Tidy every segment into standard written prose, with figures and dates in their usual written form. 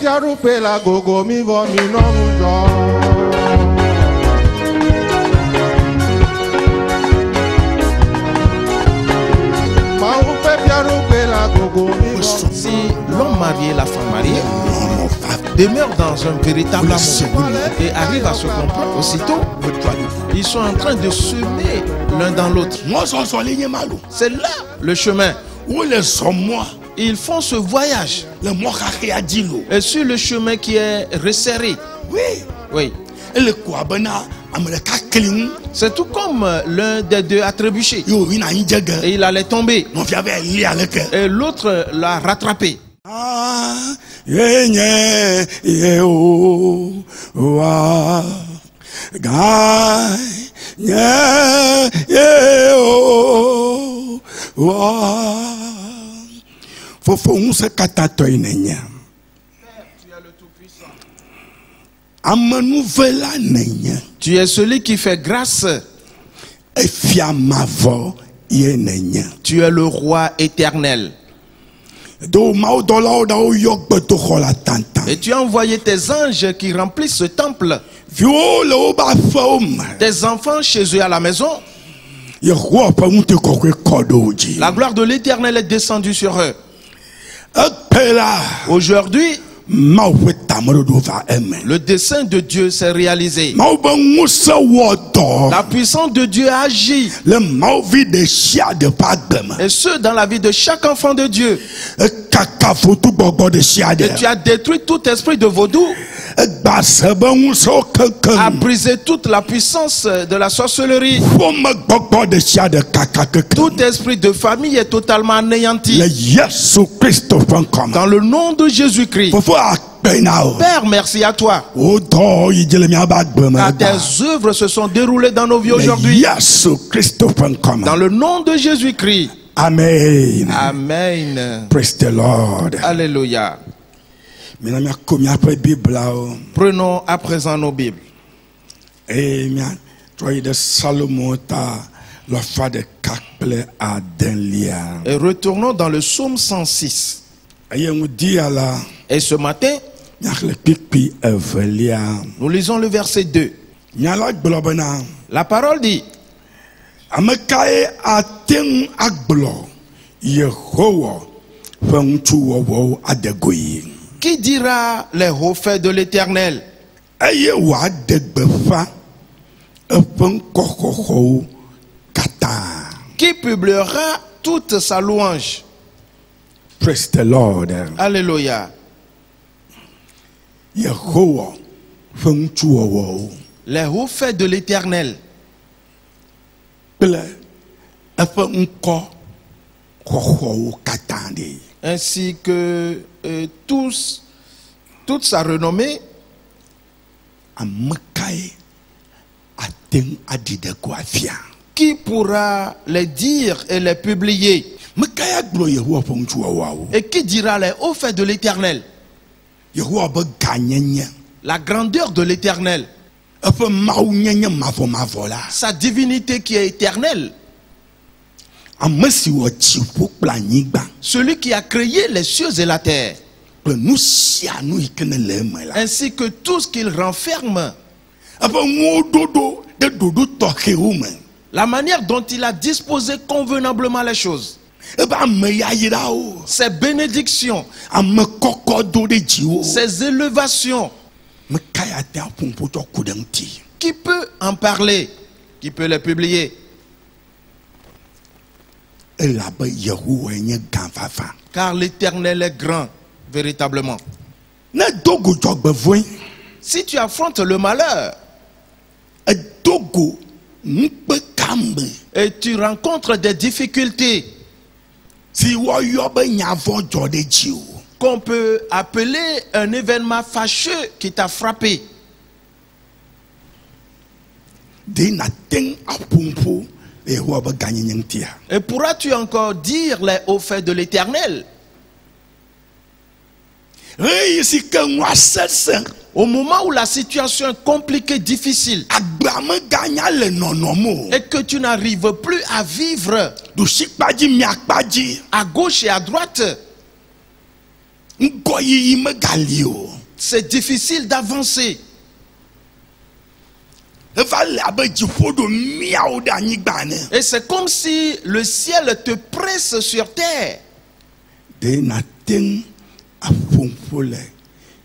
tiarupe la gogo mi vo mi no mujo. Si l'homme marié et la femme mariée demeurent dans un véritable amour et arrivent à se comprendre aussitôt, ils sont en train de semer l'un dans l'autre. C'est là le chemin. Ils font ce voyage. Et sur le chemin qui est resserré. Oui. C'est tout comme l'un des deux a trébuché. Et il allait tomber. Et l'autre l'a rattrapé. Tu es celui qui fait grâce. Tu es le roi éternel. Et tu as envoyé tes anges qui remplissent ce temple. Tes enfants chez eux à la maison. La gloire de l'éternel est descendue sur eux. Aujourd'hui, le dessein de Dieu s'est réalisé. La puissance de Dieu agit. Et ce, dans la vie de chaque enfant de Dieu. Et tu as détruit tout esprit de vaudou. A brisé toute la puissance de la sorcellerie. Tout esprit de famille est totalement anéanti. Dans le nom de Jésus-Christ. Père, merci à toi. Car tes œuvres se sont déroulées dans nos vies aujourd'hui. Dans le nom de Jésus-Christ. Amen. Amen. Praise the Lord. Alléluia. Prenons à présent nos Bibles. Et retournons dans le psaume 106. Et ce matin, nous lisons le verset 2. La parole dit: qui dira les hauts faits de l'Éternel? Qui publiera toute sa louange? Praise the Lord. Alléluia. Les hauts faits de l'Éternel. Ainsi que toute sa renommée. Qui pourra les dire et les publier? Et qui dira les hauts faits de l'Éternel? La grandeur de l'Éternel. Sa divinité qui est éternelle. Celui qui a créé les cieux et la terre. Ainsi que tout ce qu'il renferme. La manière dont il a disposé convenablement les choses. Ses bénédictions. Ses élevations. Qui peut en parler? Qui peut les publier? Car l'Éternel est grand, véritablement. Si tu affrontes le malheur et tu rencontres des difficultés qu'on peut appeler un événement fâcheux qui t'a frappé, et pourras-tu encore dire les hauts faits de l'Éternel? Au moment où la situation est compliquée, difficile, et que tu n'arrives plus à vivre à gauche et à droite, c'est difficile d'avancer. eva le abe dziƒo ɖo miawo ɖe anyigba ene. Et c'est comme si le ciel te presse sur terre. ɖe nate ŋu aƒoƒo le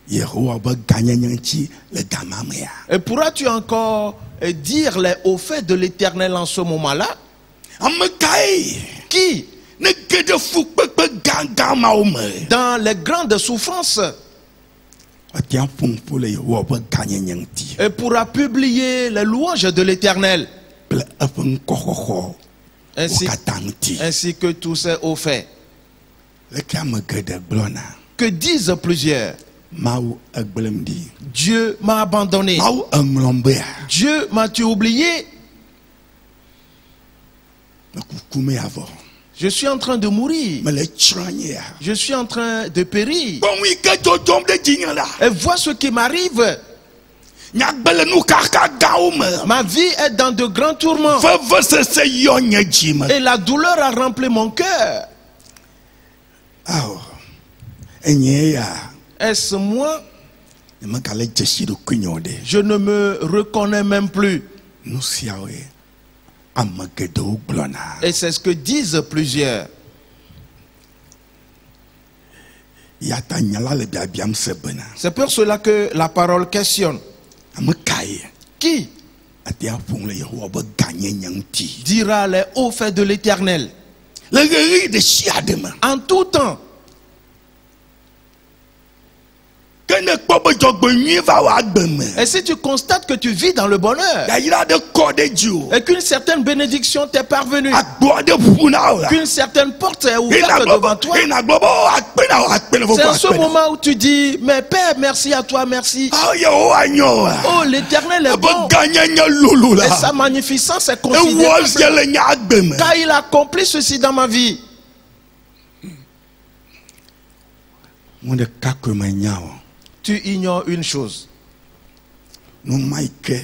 Yehowa be gãnyenye ŋuti le gama mea. Et pourras-tu encore dire les hauts faits de l'Éternel en ce moment-là? Ame kae Qui, ne ge ɖe fukpekpe gãgã mawo me dans les grandes souffrances, ate ŋu aƒoƒo le Yehowa be gãnyenye ŋuti et pourra publier les louanges de l'Éternel, kple eƒe ŋkɔxɔxɔ wo ainsi, katã ŋuti. ainsi que tous ces hauts faits? Leke ame geɖe gblɔna Que disent plusieurs? Mawu egblẽm ɖi. Dieu m'a abandonné. Mawu eŋlɔm bea Dieu m'a-tu oublié? mekuku meavɔ Je suis en train de mourir. mele tsrɔ̃ nyea. Je suis en train de périr. Gbɔnu yi ke dzɔdzɔm ɖe dzinye la Et vois ce qui m'arrive. nyagbe le nu kaka gãwo me. Ma vie est dans de grands tourments. Vevesese yɔ nye dzi me. Et la douleur a rempli mon cœur. Awɔ enye ya Est-ce moi? nyemegale dzesi ɖokui nye o ɖe. Je ne me reconnais même plus. Nu siawoe ame geɖewo gblɔna. Et c'est ce que disent plusieurs. Ya ta nya la le biabiam se bena C'est pour cela que la parole questionne. ame kae Qui ate aƒom le Yehowa be gãnyenye ŋuti. dira les hauts faits de l'Éternel? Le ɣeyiɣi ɖe sia ɖe me. En tout temps. Ke ne kpɔ be dzɔgbenyui va wɔ agbe me. Et si tu constates que tu vis dans le bonheur, Yayra ɖe kɔ ɖe dzi o. et qu'une certaine bénédiction t'est parvenue, Agbo aɖe ƒu na wo la. qu'une certaine porte est ouverte Ina devant toi, gblɔ be akpe na wo akpe le c'est en fofo ce akpe na. moment où tu dis, mais Père, merci à toi, merci. Ah Yehowa nyɔ wa. Oh, l'Éternel est Ebe bon. gãnyenye lolo Et la. sa magnificence est Ewɔ considérable. zie le nye agbe me. Car il a accompli ceci dans ma vie. Mu ɖeka koe menya o. Tu ignores une chose. Nu ma yi ke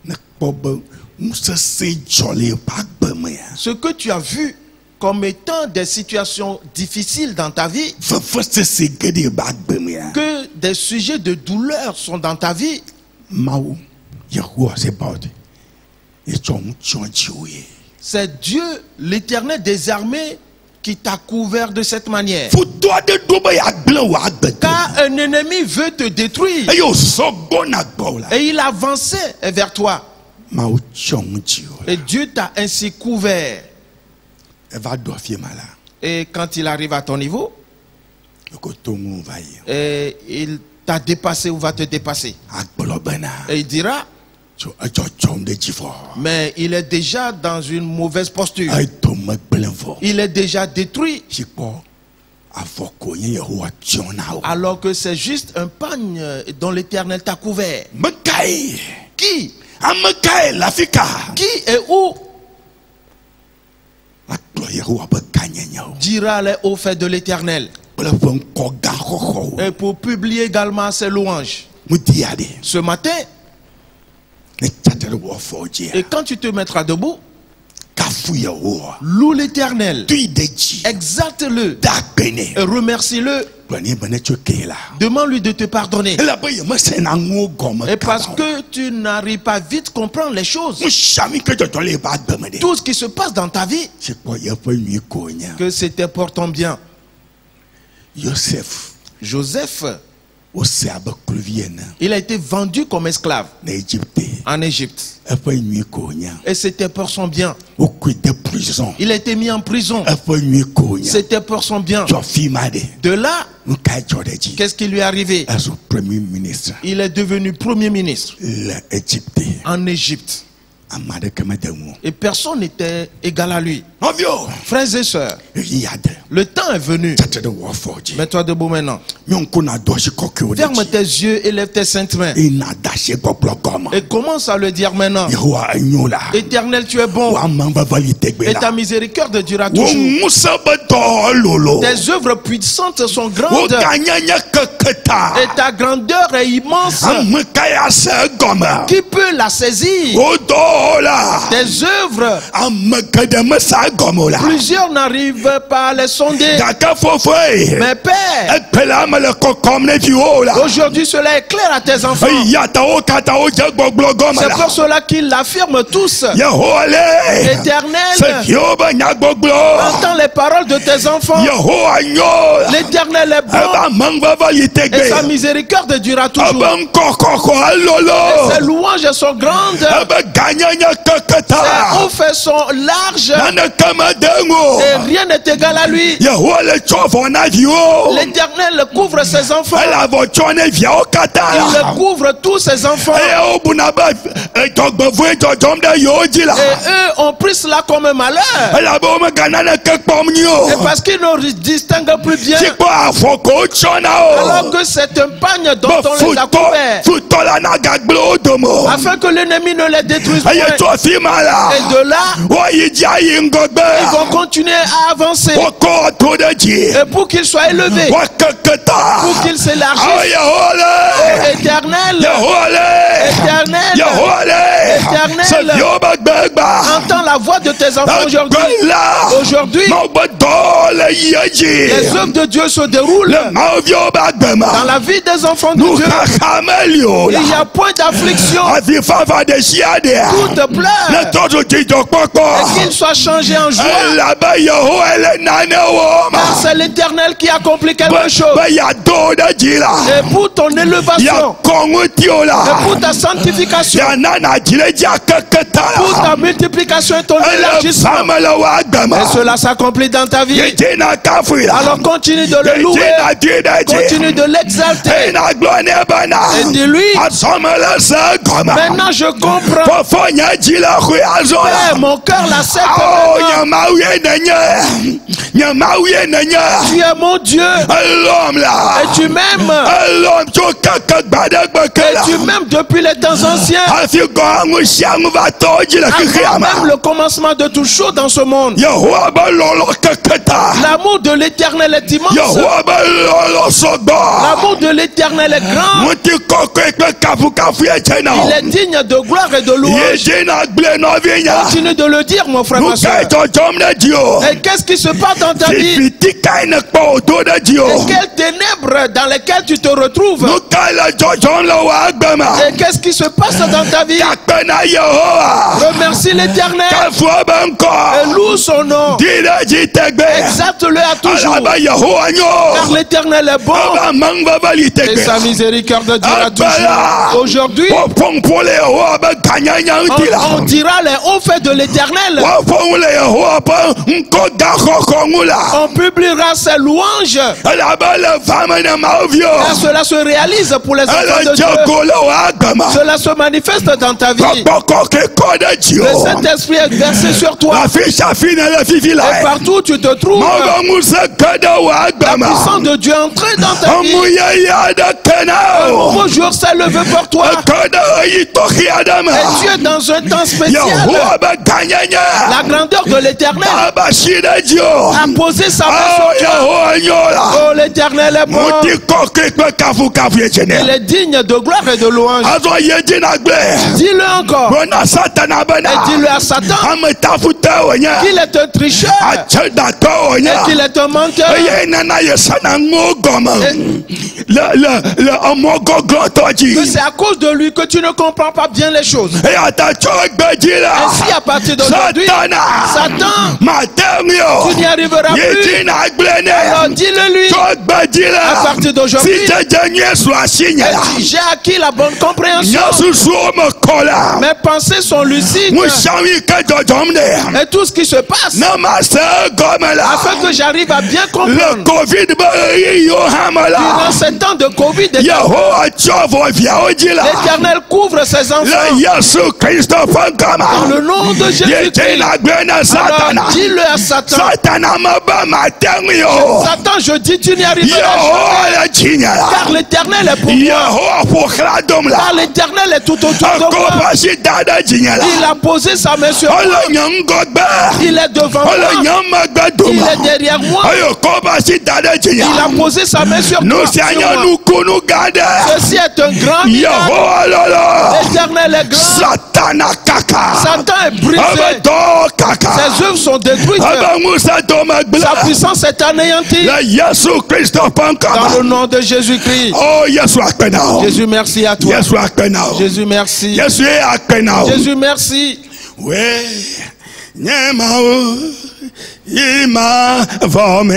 ne kpɔ be ŋusese dzɔ le eƒe agbe mea. Ce que tu as vu comme étant des situations difficiles dans ta vie, Vevesese ge ɖe eƒe agbe mea. que des sujets de douleur sont dans ta vie, Mawu Yehowa Sebaot etsɔ ŋu tsyɔ dziwoe. c'est Dieu, l'Éternel des armées, qui t'a couvert de cette manière. Futo aɖe ɖo be yeagblẽ wò agbe do. Car un ennemi veut te détruire Eye wòzɔ gbɔna gbɔwò la. et il avançait vers toi. Mawu tsyɔ ŋu dziwo la. Et Dieu t'a ainsi couvert. Eva ɖo afi ma la. Et quand il arrive à ton niveau, Ekoto ŋu va yi. et il t'a dépassé ou va te dépasser. Agblɔ bena Et il dira, tso edzɔdzɔm ɖe dzi vɔ. mais il est déjà dans une mauvaise posture. Edome gblẽ vɔ. Il est déjà détruit. Si kpɔ avɔ ko nye Yehowa tsyɔ na wo. Alors que c'est juste un pagne dont l'Éternel t'a couvert. Me kae? Qui? Ame kae le afi ka? Qui et où Akplɔ Yehowa be gãnyenyewo. dira les hauts faits de l'Éternel? Kple ƒe ŋkɔ gã xɔxɔwo. Et pour publier également ses louanges. Mu di aɖe. Ce matin, Ne tsatsitre ɖe wò afɔwo dzia. et quand tu te mettras debout, Kafu Yehowa. loue l'Éternel, Tui ɖe dzi. exalte-le Da akpe nɛ. et remercie-le. Gblɔ nɛ be ne tso ke la. Demande-lui de te pardonner. Elabe yemesena ŋuwo gɔme Et parce kaba o. que tu n'arrives pas vite à comprendre les choses, Nu siami ke dzɔdzɔ le eƒe agbe me ɖe. tout ce qui se passe dans ta vie, Si kpɔ yeƒe nyui ko nye. que c'était pour ton bien. Yosef Joseph, wose abe kluvi ene il a été vendu comme esclave le Egypte. en Égypte. Eƒe nyui ko nye. Et c'était pour son bien. Wokui de prison. Il a été mis en prison. Eƒe nyui ko nye. C'était pour son bien. Dzɔ fi ma ɖe. De là, Nu kae dzɔ ɖe dzi? qu'est-ce qui lui est arrivé? Ezu premier ministre Il est devenu premier ministre le Egypte. en Égypte. Ame aɖeke mede ŋu. Et personne n'était égal à lui. Nɔvio, Frères et sœurs, yi ya de. le temps est venu. Tsatsitre ɖe wò afɔwo dzi. Mets-toi debout maintenant. Miɔnko na do asi kɔkɔewo ɖe Ferme dzi. tes yeux et lève tes saintes mains. Ina da asi gbɔgblɔ gɔme. Et commence à le dire maintenant. Yehowa enyo la. Éternel, tu es bon. Wò ame veveli tegbe Et ta la. miséricorde durera Wò toujours. ŋusẽ be dɔ lolo. Tes œuvres puissantes sont Wò grandes. gãnyenye keke ta. Et ta grandeur est immense. Ame kae ase egɔme? Qui peut la saisir? Wò dɔ la. Tes œuvres, Ame geɖe mese egɔme o la. plusieurs n'arrivent pas à les sonder. Mais Père, aujourd'hui cela est clair à tes enfants. C'est pour cela qu'ils l'affirment tous. L'Éternel entend les paroles de tes enfants. L'Éternel est bon et sa miséricorde durera toujours. Et ses louanges sont grandes. Ses hauts faits sont larges et rien n'est égal à lui. L'Éternel couvre ses enfants. Il couvre tous ses enfants. Et eux ont pris cela comme un malheur. Et parce qu'ils ne distinguent plus bien, alors que c'est un pagne dont on les a couverts, afin que l'ennemi ne les détruise point. Et de là, ils vont continuer à avancer. Et pour qu'ils soient élevés, pour qu'ils s'élargissent, Éternel, entends la voix de tes enfants aujourd'hui. Les œuvres de Dieu se déroulent dans la vie des enfants de Dieu. Il n'y a point d'affliction. Tout pleure. Et qu'il soit changé en joie. Car c'est l'Éternel qui accomplit quelque chose. Et pour ton élévation, et pour ta sanctification, pour ta multiplication et ton élargissement, et cela s'accomplit dans ta vie. Alors continue de le louer, continue de l'exalter, et dis-lui: maintenant je comprends. Père, mon cœur l'accepte maintenant. Tu es mon Dieu et tu m'aimes. Et tu m'aimes depuis les temps anciens, avant même le commencement de tout chose dans ce monde. L'amour de l'Éternel est immense. L'amour de l'Éternel est grand. Il est digne de gloire et de louange. Continue de le dire, mon frère, ma soeur. Et qu'est-ce qui se passe dans ta vie? Et quelles ténèbres dans lesquelles tu te retrouves? Et qu'est-ce qui se passe dans ta vie? Remercie l'Éternel et loue son nom. Exalte-le à toujours, car l'Éternel est bon et sa miséricorde durera toujours. Aujourd'hui, on dira les hauts faits de l'Éternel. On publiera ses louanges, car cela se réalise pour les enfants de Dieu. Cela se manifeste dans ta vie. Le Saint-Esprit est versé sur toi. Et partout où tu te trouves, la puissance de Dieu est entrée dans ta vie. Un nouveau jour s'est levé pour toi. Et tu es dans un temps spécial. La grandeur de l'Éternel a posé sa main sur toi. Oh, l'Éternel est bon. Il est digne de gloire et de louange. Dis-le encore. Et dis-le à Satan qu'il est un tricheur et qu'il est un menteur. Que c'est à cause de lui que tu ne comprends pas bien les choses. Ainsi, à partir d'aujourd'hui, Satan, tu n'y arriveras plus. Alors dis-le lui. À partir d'aujourd'hui, j'ai acquis la bonne compréhension. Mes pensées sont lucides. Et tout ce qui se passe, afin que j'arrive à bien comprendre. Durant ces temps de Covid, l'Éternel couvre ses enfants. Dans le nom de Jésus-Christ. Alors dis-le à Satan. Satan, je dis, tu n'y arriveras jamais. Car l'Éternel est pour moi. Car l'Éternel est tout autour de moi. Il a posé sa main sur moi. Il est devant moi. Il est derrière moi. Il a posé sa main sur toi. Ceci est un grand miracle. L'Éternel est grand. Satan est brisé. Ses œuvres sont détruites. Sa puissance est anéantie. Dans le nom de Jésus-Christ. Jésus, merci à toi. Jésus, merci. Jésus, merci. Ima vome,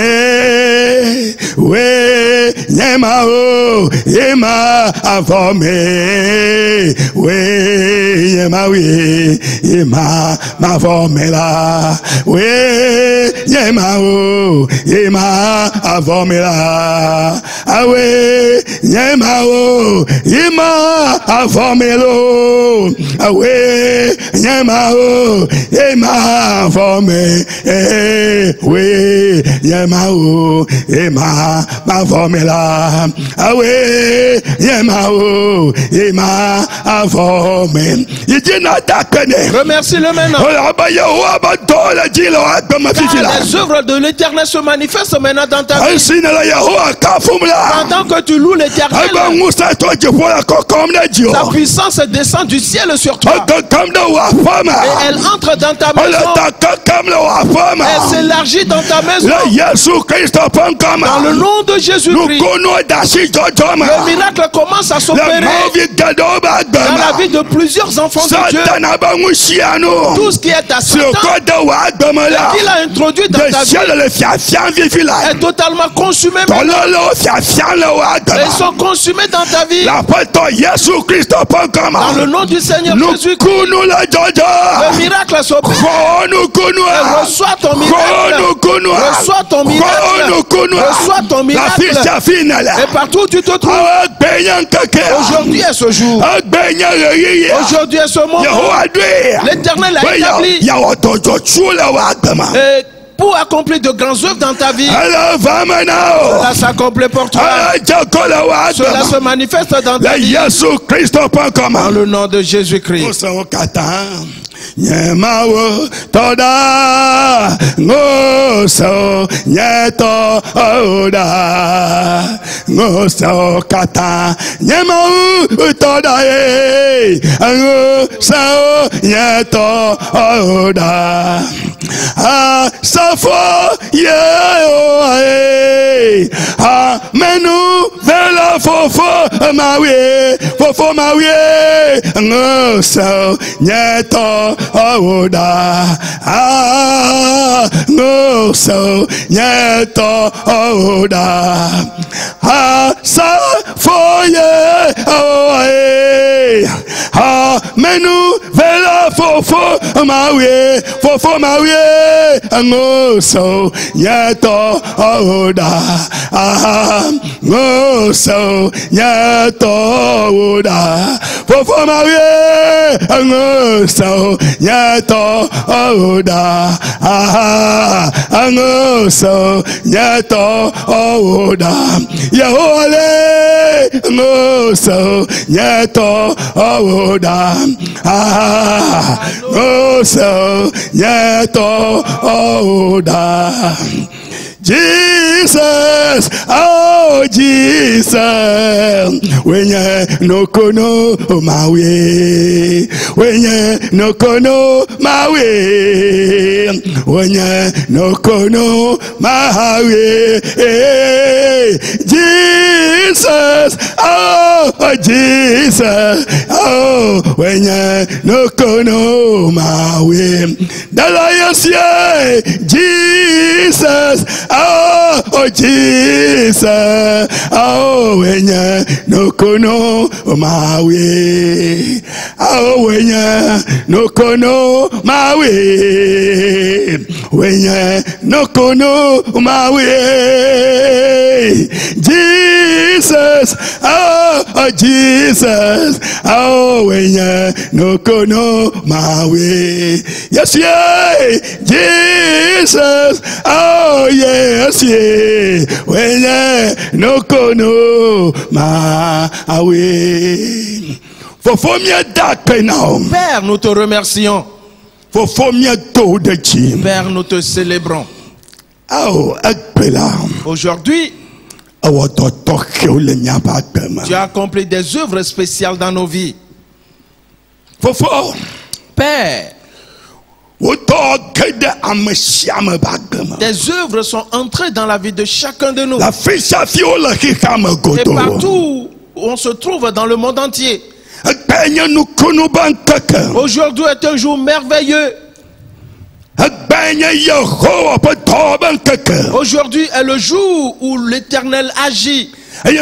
we nyema o, ima vome, we nyema we, ima ma vome la, we nyema o, ima vome la, awe nyema o, ima vome lo, awe nyema o, ima vome. We yemao ema ma formela awe yemao ema avome yidina takene. Remercie le maintenant. Les œuvres de l'Éternel se manifestent maintenant dans ta vie. Pendant que tu loues l'Éternel, sa puissance descend du ciel sur toi et elle entre dans ta maison. Elle s'élargit dans ta maison. Dans le nom de Jésus-Christ. Le miracle commence à s'opérer dans la vie de plusieurs enfants de Dieu. Tout ce qui est à Satan qu'il a introduit dans ta vie est totalement consumé maintenant. Ils sont consumés dans ta vie. Dans le nom du Seigneur Jésus-Christ. Le miracle s'opère. Reçois ton miracle. Reçois ton miracle. Reçois ton miracle. Et partout où tu te trouves, aujourd'hui est ce jour. Aujourd'hui est ce moment. L'Éternel a établi. Et pour accomplir de grandes œuvres dans ta vie, cela s'accomplit pour toi. Cela se manifeste dans ta vie. Dans le nom de Jésus-Christ. Nyemao toda ngoso nyeto oda ngoso kata nyemao toda ngoso nyeto oda safo ye menu vela fofo mawe ngoso nyeto oda ngoso nyeto oda sa foye menu vela fofo mawe ngoso nyeto oda ngoso nyeto oda fofo mawe ngoso nyeto oda ngoso nyeto oda Yahweh ngoso nyeto oda ngoso nyeto oda. Jesus, oh Jesus, when you no kono my way, when you no kono my way, when you no kono my way, Jesus, oh Jesus, oh when you no kono my way, the lions yeah, Jesus. Oh Jesus, oh when you no kono my way, oh when you no kono my way, when you no kono my way, Jesus, oh Jesus, oh when you no kono my way, yes yeah, Jesus, oh yes, yeah, when you no kono my way. Père, nous te remercions. Père, nous te célébrons. Aujourd'hui, Tu as accompli des œuvres spéciales dans nos vies. Père, tes œuvres sont entrées dans la vie de chacun de nous. Et partout où on se trouve dans le monde entier. Aujourd'hui est un jour merveilleux. Aujourd'hui est le jour où l'Éternel agit. Et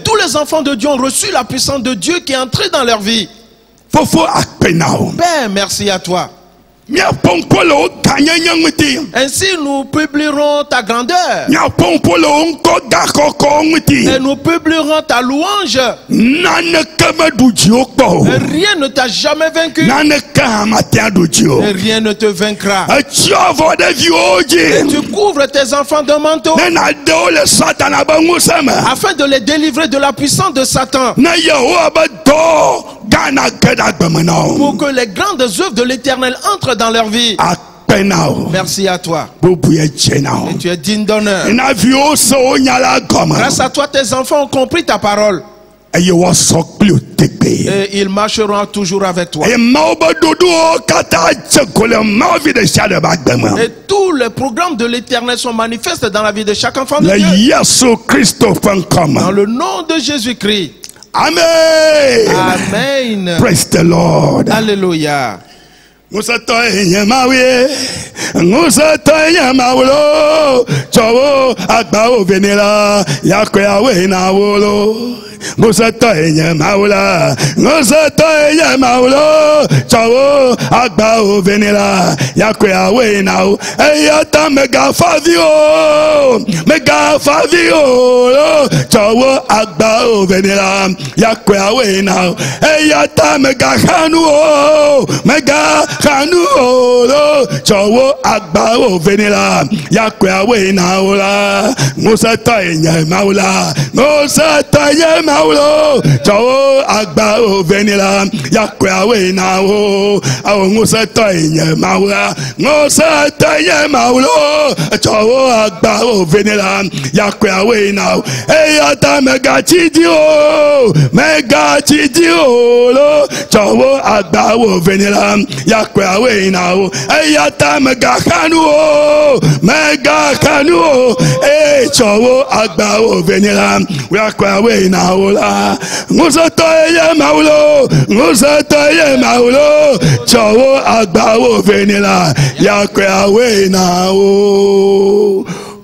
tous les enfants de Dieu ont reçu la puissance de Dieu qui est entrée dans leur vie. Père, merci à toi. Ainsi nous publierons ta grandeur. Et nous publierons ta louange. Et rien ne t'a jamais vaincu. Et rien ne te vaincra. Et tu couvres tes enfants d'un manteau afin de les délivrer de la puissance de Satan. Pour que les grandes œuvres de l'Éternel entrent dans leur vie. Merci à toi. Et tu es digne d'honneur. Grâce à toi, tes enfants ont compris ta parole. Et ils marcheront toujours avec toi. Et tous les programmes de l'Éternel sont manifestes dans la vie de chaque enfant de Dieu. Dans le nom de Jésus-Christ. Amen. Amen. Praise the Lord. Alléluia.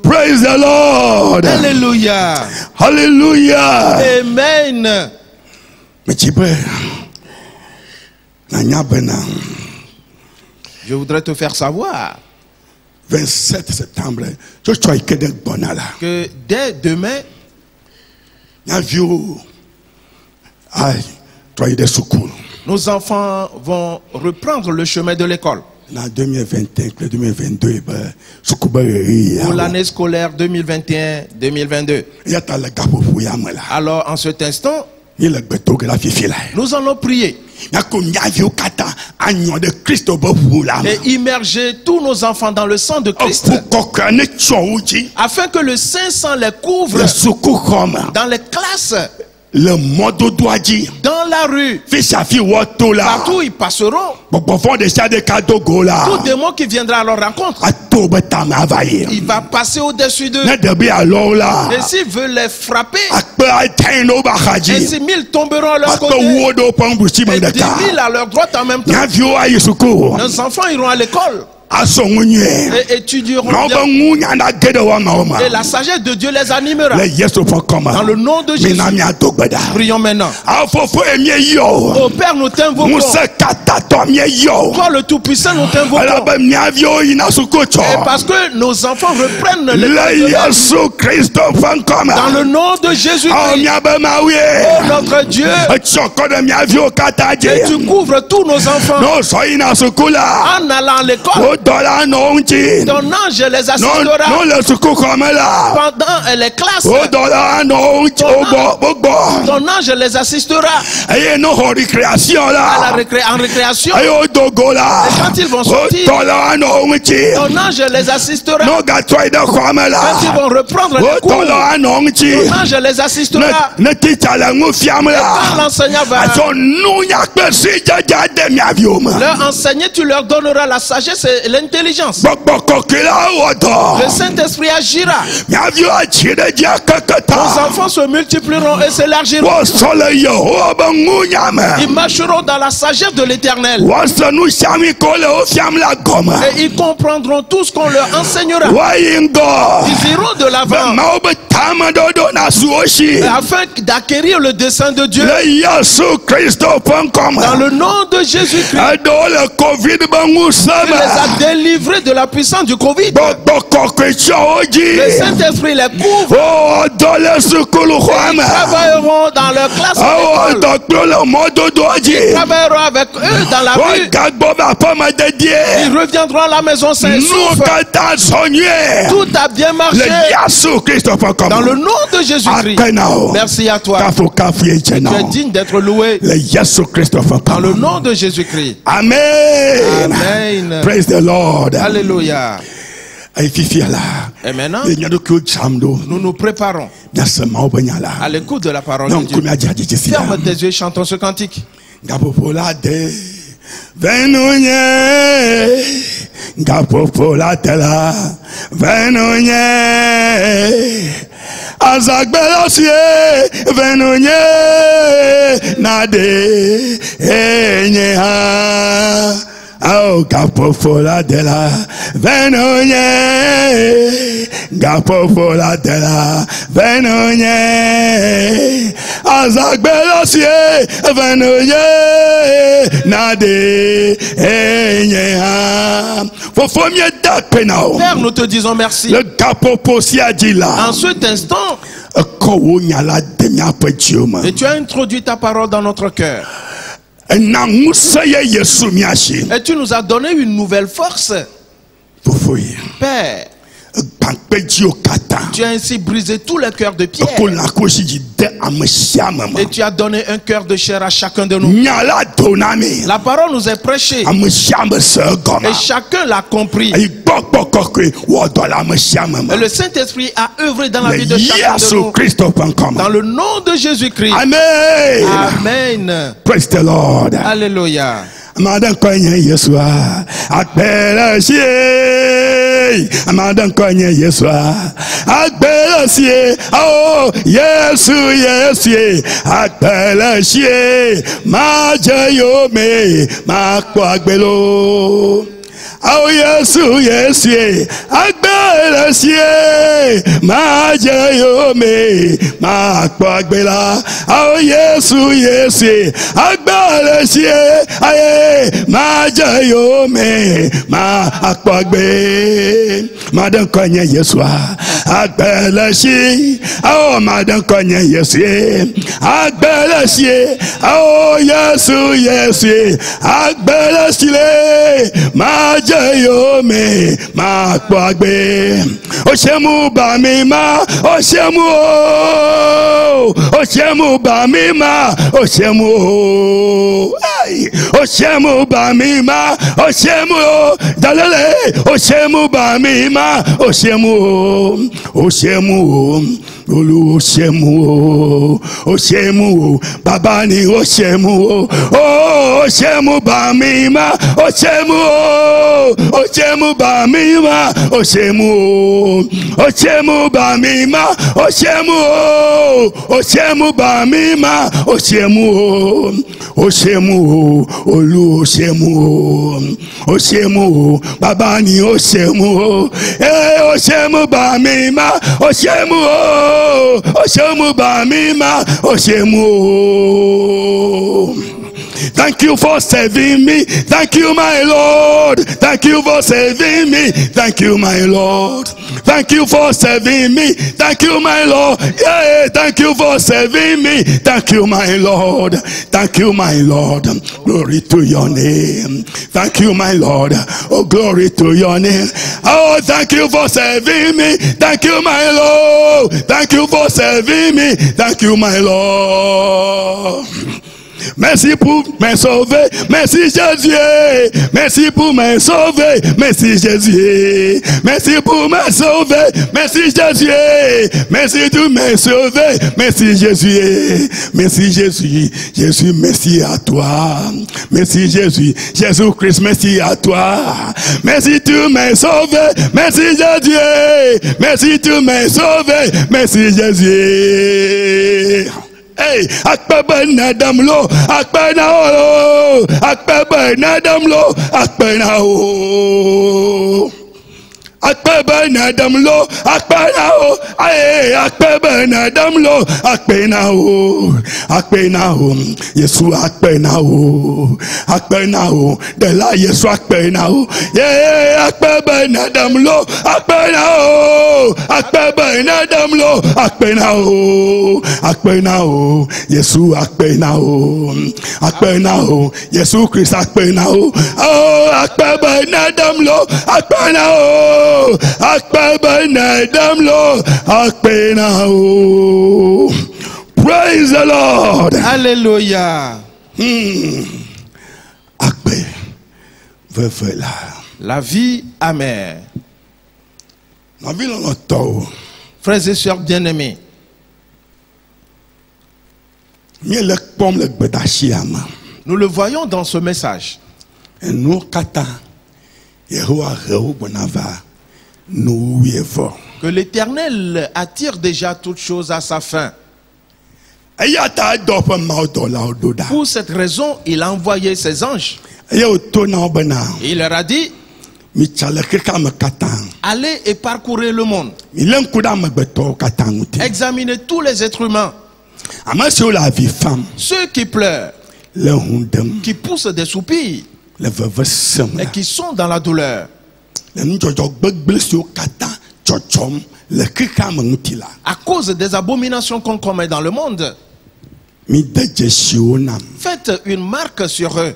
Praise the Lord. Alléluia. Hallelujah. Amen. Je voudrais te faire savoir 27 septembre que dès demain nos enfants vont reprendre le chemin de l'école. Pour l'année scolaire 2021-2022. Alors en cet instant, nous allons prier et immerger tous nos enfants dans le sang de Christ, afin que le Saint-Sang les couvre dans les classes, dans la rue, partout ils passeront. Tout démon qui viendra à leur rencontre, il va passer au-dessus d'eux. Et s'il veut les frapper, ainsi 1000 tomberont à leur côté et 10 000 à leur droite en même temps. Nos enfants iront à l'école et étudieront bien. Et la sagesse de Dieu les animera. Dans le nom de Jésus, prions maintenant. Au Père, nous t'invoquons. Toi le Tout-Puissant, nous t'invoquons. Et parce que nos enfants reprennent l'école dans le nom de Jésus-Christ. Oh notre Dieu, et tu couvres tous nos enfants en allant à l'école. Ton ange les assistera pendant les classes. Ton ange les assistera en récréation. Et quand ils vont sortir, ton ange les assistera. Quand ils vont reprendre les cours, ton ange les assistera. Et quand l'enseignant va leur enseigner, tu leur donneras la sagesse et l'intelligence. Le Saint-Esprit agira. Nos enfants se multiplieront et s'élargiront. Ils marcheront dans la sagesse de l'Éternel. Et ils comprendront tout ce qu'on leur enseignera. Ils iront de l'avant afin d'acquérir le dessein de Dieu. Dans le nom de Jésus-Christ, il les a délivrés de la puissance du Covid. Le Saint-Esprit les couvre. Ils travailleront dans leur classe. Ils travailleront avec eux dans la rue. Ils reviendront à la maison sains et saufs. Tout a bien marché. Dans le nom de Jésus-Christ. Merci à toi. Tu es digne d'être loué. Dans le nom de Jésus-Christ. Amen. Amen. Praise the Lord. Alléluia. Et maintenant, nous nous préparons à l'écoute de la parole de Dieu. Ferme tes yeux et chantons ce cantique. Oh, Gapofola de la Venonye, Gapofola de la Venonye, Azagbelosie, Venonye, Nade, Enyeha. Père, nous te disons merci. Le Gapoposi a dit là. En cet instant, et tu as introduit ta parole dans notre cœur. Et tu nous as donné une nouvelle force. Père, tu as ainsi brisé tous les cœurs de pierre. Et tu as donné un cœur de chair à chacun de nous. La parole nous est prêchée. Et chacun l'a compris. Et le Saint-Esprit a œuvré dans la vie de chacun de nous. Dans le nom de Jésus-Christ. Amen. Amen. Praise the Lord. Alléluia. Amadan konye Yesua akbelasie Amadan konye Yesua akbelasie oh Yesu akbelasie majayome makwagbelo oh Yesu akbelasie majayome makwagbela oh Yesu akbelasie aye majayome makwagbela madan konye Yesua akbelasie oh madan konye Yesu akbelasie oh Yesu akbelasie majayome makwagbela Oshemu bamima Oshemu bamima Oshemu Oshemu bamima Oshemu dalele Oshemu bamima Oshemu Olu Oshemu babani Oshemu Oshemu bamima Oshemu bamima Oshemu bamima Oshemu bamima Oshemu Olu Oshemu babani Oshemu Oshemu bamima Oshemu bamima Oshemu Thank you for saving me. Thank you, my Lord. Thank you for saving me. Thank you, my Lord. Thank you for saving me. Thank you, my Lord. Yeah, thank you for saving me. Thank you, my Lord. Thank you, my Lord. Glory to your name. Thank you, my Lord. Oh, glory to your name. Oh, thank you for saving me. Thank you, my Lord. Thank you for saving me. Thank you, my Lord. Merci pour me sauver, merci Jésus. Merci pour me sauver, merci Jésus. Merci pour me sauver, merci Jésus. Merci de me sauver, merci Jésus. Merci Jésus, Jésus, merci à toi. Merci Jésus, Jésus-Christ, merci à toi. Merci de me sauver, merci Jésus. Merci de me sauver, merci Jésus. Hey, akpebe nadam lo, akpena o, akpebe nadam lo, akpena o. Akpebe nadam lo, akpena o, ay, akpebe nadam lo, akpena o, akpena o, Yesu akpena o, akpena o, de la Yesu akpena o, yeah, akpebe nadam lo, akpena o, akpebe nadam lo, akpena o, akpena o, Yesu akpena o, akpena o, Yesu Christ akpena o, oh, akpebe nadam lo, akpena o. Praise the Lord. Alléluia. La vie amère. Frères et sœurs bien-aimés, nous le voyons dans ce message. Que l'Éternel attire déjà toutes choses à sa fin. Pour cette raison, il a envoyé ses anges. Il leur a dit: allez et parcourez le monde. Examinez tous les êtres humains. Ceux qui pleurent, qui poussent des soupirs et qui sont dans la douleur. À cause des abominations qu'on commet dans le monde, faites une marque sur eux.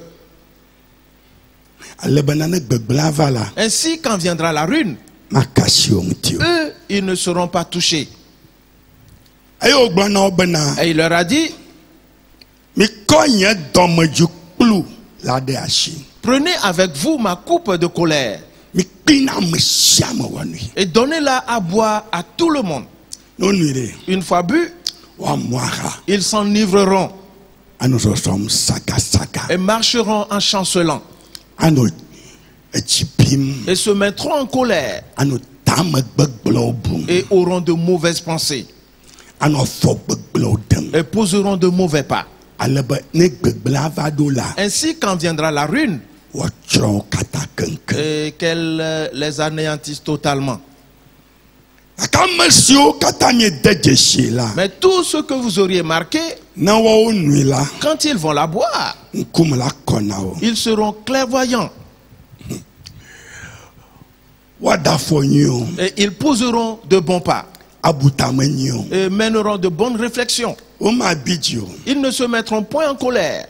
Ainsi, quand viendra la ruine, eux, ils ne seront pas touchés. Et il leur a dit: prenez avec vous ma coupe de colère et donnez-la à boire à tout le monde. Une fois bu, ils s'enivreront et marcheront en chancelant et se mettront en colère et auront de mauvaises pensées et poseront de mauvais pas. Ainsi, quand viendra la ruine, et qu'elle les anéantisse totalement. Mais tout ce que vous auriez marqué, quand ils vont la boire, ils seront clairvoyants. Et ils poseront de bons pas et mèneront de bonnes réflexions. Ils ne se mettront point en colère,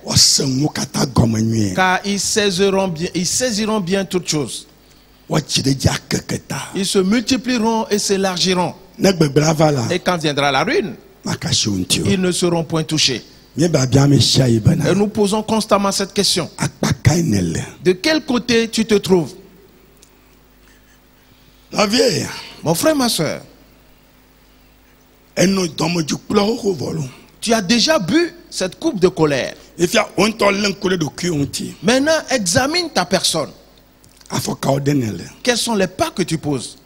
car ils saisiront bien toutes choses. Ils se multiplieront et s'élargiront. Et quand viendra la ruine, ils ne seront point touchés. Et nous posons constamment cette question: de quel côté tu te trouves? Mon frère, ma soeur, tu as déjà bu cette coupe de colère. Maintenant, examine ta personne. Quels sont les pas que tu poses?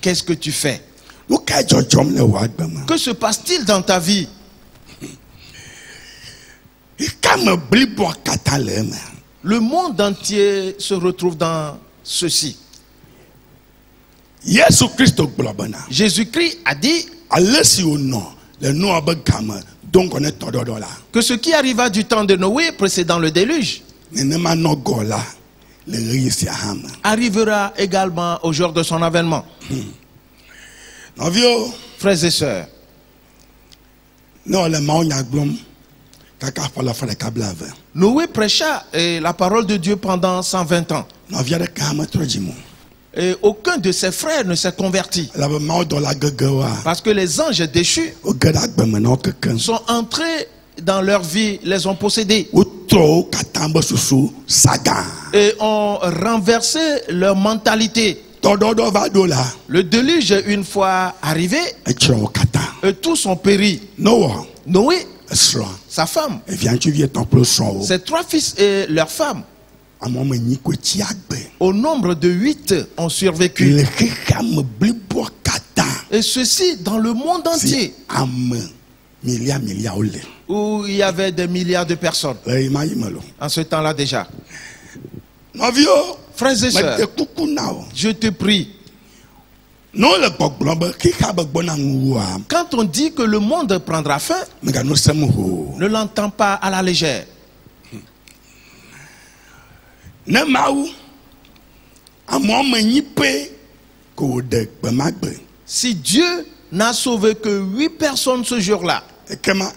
Qu'est-ce que tu fais? Que se passe-t-il dans ta vie? Le monde entier se retrouve dans ceci. Jésus-Christ a dit: le Noah be game donc on est tododo là. Que ce qui arriva du temps de Noé précédant le déluge Nenema no go là le réussi à ham. arrivera également au jour de son avènement. Novio Frères et sœurs, no le maonya glom kaka fala fala kablave. Noé prêcha la parole de Dieu pendant 120 ans. Novia de kama trojimo. Et aucun de ses frères ne s'est converti. La be mao do la gegewa. Parce que les anges déchus O gada gbeme no keken. sont entrés dans leur vie, les ont possédés O tro katambo susu saga. et ont renversé leur mentalité. Tododo va do là. Le déluge, une fois arrivé, E chro kata. tous ont péri. Noah Noé, esro. sa femme, E vient tu viens ton plus son. ses 3 fils et leur femme, Amo me ni ko ti agbe. au nombre de 8, ont survécu. Le kikam blibo kata. Et ceci dans le monde Si entier, am milliard ole. où il y avait des milliards de personnes. Le ma yimelo. En ce temps-là déjà. Novio Frères et me sœurs, te kuku nao. je te prie, Non le gbogbo be kika be gbona nwa. quand on dit que le monde prendra fin, Me ga no sem ho. ne l'entends pas à la légère. Ne mawu. Amo me nyi pe ko de gbe magbe. Si Dieu n'a sauvé que 8 personnes ce jour-là, E kema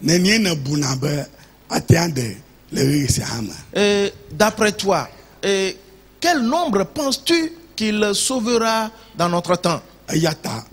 ne nie ne buna be atiande le risi hama. et d'après toi, et quel nombre penses-tu qu'il sauvera dans notre temps? Ayata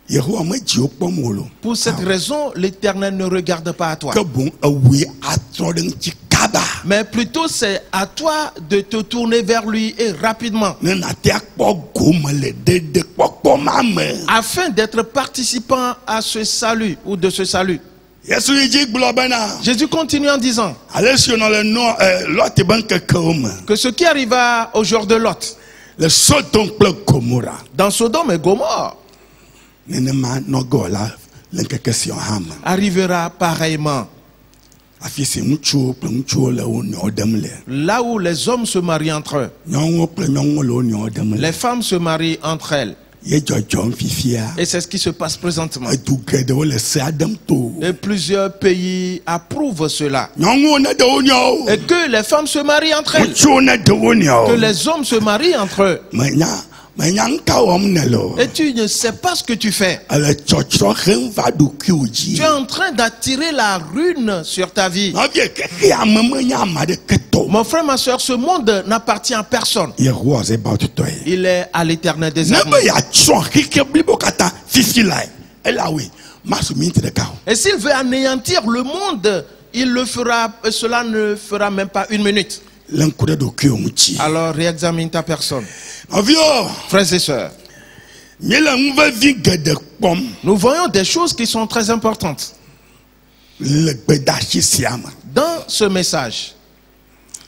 Yehowa me ji opom wolo. Pour cette raison, l'Éternel ne regarde pas à toi. Ke bon awi atro den ti kaba. Mais plutôt c'est à toi de te tourner vers lui et rapidement, Ne na te akpo gome le de kpokpo mame. afin d'être participant à ce salut ou de ce salut. Yesu yi gblɔ bena Jésus continue en disant ale si wònɔ le nɔ Lɔt be ŋkekewo me que ce qui arriva au jour de Lot, le Sodom kple Gomora dans Sodome et Gomorre, nenema nɔgɔ la le ŋkeke sia hã me arrivera pareillement. afi si ŋutsuwo kple ŋutsuwo le wo nɔewo ɖem le Là où les hommes se marient entre eux, nyɔnuwo kple nyɔnuwo le wo nɔewo ɖem les le femmes se marient entre elles. ye dzɔdzɔm fifia Et c'est ce qui se passe présentement. edu geɖewo le sea ɖem to Et plusieurs pays approuvent cela. nyɔnuwo ne ɖe wo nɔewo Et que les femmes se marient entre elles. ŋutsuwo ne ɖe wo Que nɔewo les hommes se marient entre eux. menya ŋka wɔm ne le o Et tu ne sais pas ce que tu fais. ele tsɔtsrɔ̃ hem va ɖokuiwo dzi Tu es en train d'attirer la ruine sur ta vie. nɔvie keke ame menya ame aɖeke tɔ Mon frère, ma soeur, ce monde n'appartient à personne. Yehowa zebatutɔe Il est à l'Éternel des ne armées. be yatsrɔ̃ xixia blibo katã fifi lae elawoe masu minti ɖeka o Et s'il veut anéantir le monde, il le fera. Cela ne fera même pas 1 minute. le ŋku ɖe ɖokuiwo ŋuti Alors réexamine ta personne. nɔviwo Frères et sœurs, míele ŋuvevi geɖe kpɔm nous voyons des choses qui sont très importantes le gbedashi sia me dans ce message.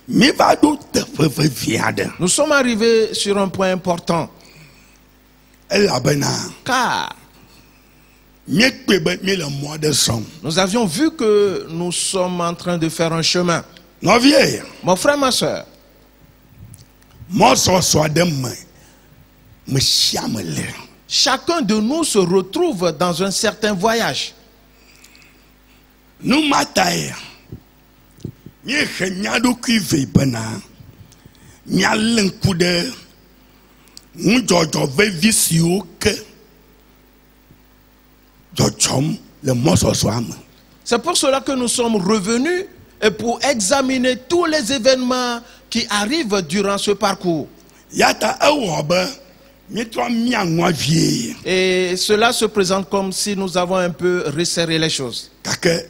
míeva ɖo teƒe vevi aɖe Nous sommes arrivés sur un point important, elabena car míekpe be míele mɔ aɖe zɔm nous avions vu que nous sommes en train de faire un chemin. nɔvie Mon frère, ma soeur, mɔzɔzɔ aɖe me sia me le chacun de nous se retrouve dans un certain voyage. nu ma tae míehe nyaɖokui vɛ bena míalé ŋku ɖe ŋudzɔdzɔ vevi siwo ke dzɔdzɔm le mɔzɔzɔa me C'est pour cela que nous sommes revenus et pour examiner tous les événements qui arrivent durant ce parcours. yata ewɔ be míetrɔ míaŋua vie Et cela se présente comme si nous avons un peu resserré les choses. gake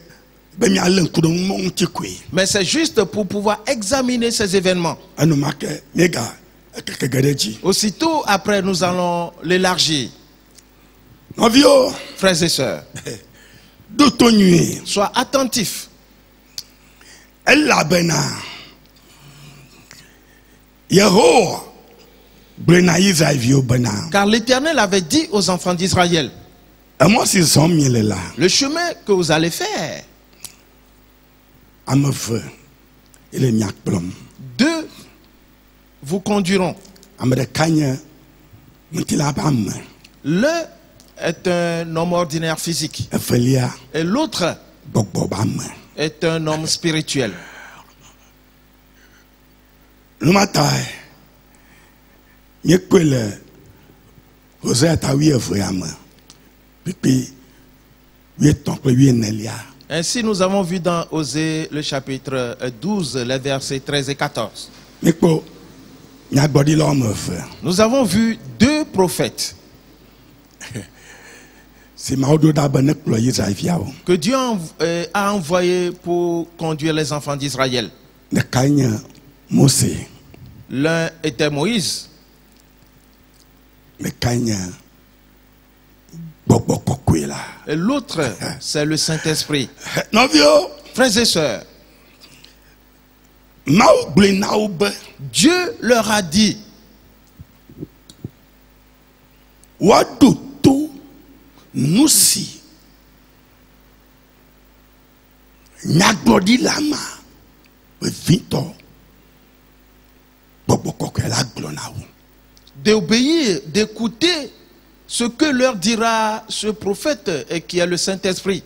be míalé ŋku ɖe numɔ ŋuti koe Mais c'est juste pour pouvoir examiner ces événements. enumake míega ekeke ge ɖe dzi Aussitôt après, nous allons l'élargir. nɔviwo Frères et sœurs, ɖo to nyuie sois attentifs. elabena Yehowa gblɔe na Israelviwo bena Car l'Éternel avait dit aux enfants d'Israël, emɔ si zɔm miele la le chemin que vous allez faire, ame eve ele mia kplɔm 2 vous conduiront. ame ɖeka nye ŋutilã ƒe ame L'un est un homme ordinaire physique. evelia Et l'autre gbɔgbɔ ba me. est un homme spirituel. Numatae nyekpe le Hosea ta 8 me pipi 8 kple 8 Ainsi, nous avons vu dans Osée le chapitre 12, les versets 13 et 14. nyekpo nyagbɔɖila wɔme eve Nous avons vu deux prophètes si Mawu ɖo ɖa be ne kplɔ Israelviawo. que Dieu a envoyés pour conduire les enfants d'Israël. Ɖeka nye Mose, L'un était Moïse, ɖeka nye gbɔgbɔ kɔkɔe la. et l'autre, c'est le Saint-Esprit. Nɔviwo, Frères et sœurs, Mawu gblɔe na wo be Dieu leur a dit woaɖo to nu si nyagblɔɖila ma be vitɔ gbɔgbɔ kɔkɔe la gblɔ na wo. d'obéir, d'écouter ce que leur dira ce prophète et qui est le Saint-Esprit.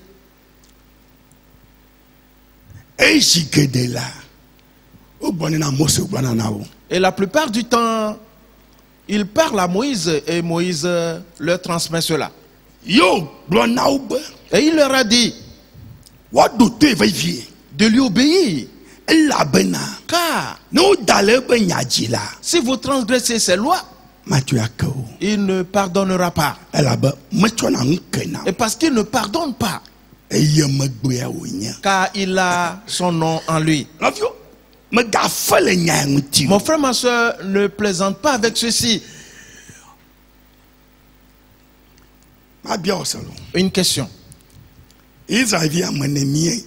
Eyi geɖe la wogblɔnɛ na Mose gblɔna na wo. Et la plupart du temps, il parle à Moïse et Moïse leur transmet cela. Yo gblɔ na wo be Et il leur a dit woaɖo toe vevie de lui obéir. elabena Car ne woda le eƒe nya dzi la si vous transgressez ses lois, matsɔe ake wo il ne pardonnera pas. elabe metsɔna nu kena Et parce qu'il ne pardonne pas, eye megbea wònye. car il a son nom en lui. Nɔviwo megafe le nya ŋuti o. Mon frère, ma soeur, ne plaisante pas avec ceci. Mabia wo se lo. Une question. Israelvi ame ne mie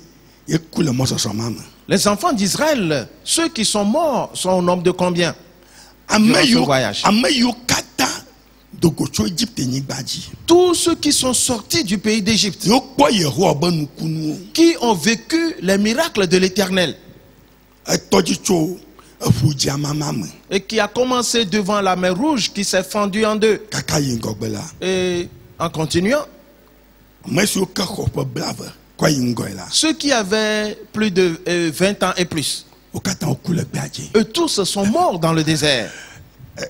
yeku le mɔsɔsɔ ma me. Les enfants d'Israël, ceux qui sont morts, sont au nombre de combien? Ame Durant ce yiwo voyage. ame yiwo katã dogo tso Egypte nyigba dzi. Tous ceux qui sont sortis du pays d'Égypte, Yewo kpɔ Yehowa be nukunuwo. qui ont vécu les miracles de l'Éternel, Etɔdzi tso eƒu dzi amama me et qui a commencé devant la mer Rouge, qui s'est fendue en deux. kaka yi ŋgɔgbe la. Et en continuant, Ame siwo ke xɔ ƒe blave kɔ yi ŋgɔe la. ceux qui avaient plus de 20 ans et plus, Wo katã woku le gbea dzi. eux tous sont morts dans le désert.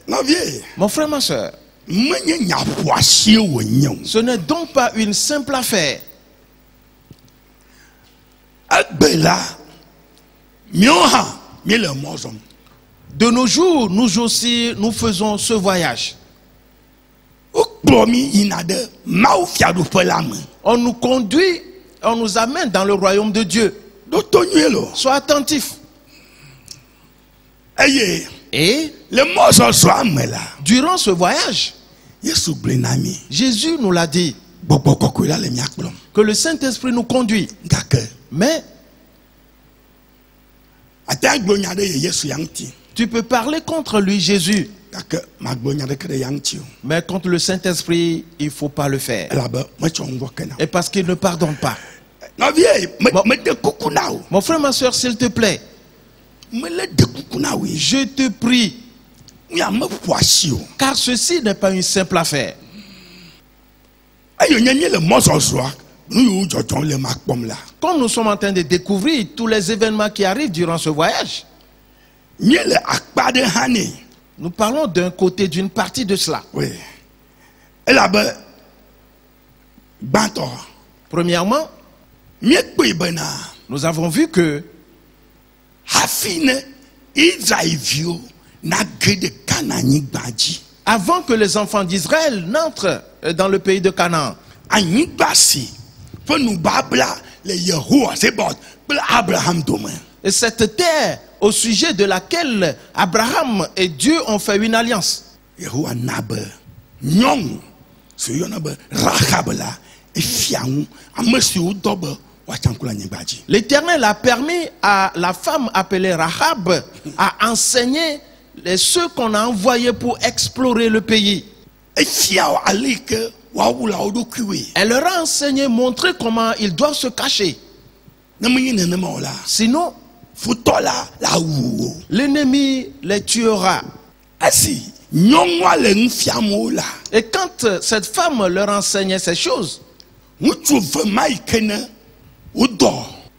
Nɔvie, Mon frère, ma soeur, menye nya ƒoasie wònye o. ce n'est donc pas une simple affaire. Egbe la míawo hã míele mɔ zɔm. De nos jours, nous aussi, nous faisons ce voyage. Wokplɔ mi yina ɖe Mawu fiaɖuƒe la me. On nous conduit, on nous amène dans le royaume de Dieu. Ɖo to nyuie lo. Sois attentif. Eye Et le mɔzɔzɔa me la durant ce voyage, Yesu gblɔe na mi. Jésus nous l'a dit, Gbɔgbɔ kɔkɔe la le mia kplɔm. que le Saint-Esprit nous conduit. Gake Mais ate agblɔ nya ɖe ye Yesu ya ŋuti. tu peux parler contre lui, Jésus. Gake magblɔ nya ɖeke ɖe ya ŋuti o. Mais contre le Saint-Esprit, il ne faut pas le faire. Elabe metsɔ ŋgɔ kena. Et parce qu'il ne pardonne pas. Nɔvie Bon. mede kuku na o. Mon frère, ma soeur, s'il te plaît, Mele de kuku na o ye. je te prie, Miame ƒo asi o. car ceci n'est pas une simple affaire. Eyo nye mi le mɔzɔzɔa nu yiwo dzɔdzɔm le ma kpɔm la. Comme nous sommes en train de découvrir tous les événements qui arrivent durant ce voyage, Mi le akpa ɖe hã nɛ. nous parlons d'un côté, d'une partie de cela. Oui. Elabe gbãtɔ Premièrement, míekpɔe bena nous avons vu que hafi ne Israelviwo nage ɖe Kananyigba dzi. avant que les enfants d'Israël n'entrent dans le pays de Canaan, Anyigba si ƒe nubabla le Yehowa Sebot kple Abraham dome. et cette terre au sujet de laquelle Abraham et Dieu ont fait une alliance, Yehowa na be nyɔnu si woyɔna be Rahab la efia ŋu ame siwo dɔ be woatsã ŋku le anyigba dzi. l'Éternel a permis à la femme appelée Rahab à enseigner ceux qu'on a envoyés pour explorer le pays. Efia wo ale yi ke woawu la wo ɖokuiwoe. Elle leur a enseigné, montré comment ils doivent se cacher. Ne menye nenema o la Sinon, futɔ la wu wo. l'ennemi les tuera. Esi nyɔnua le nu fiam wo la. Et quand cette femme leur enseignait ces choses, ŋutsu ve ma yi ke ne wodɔ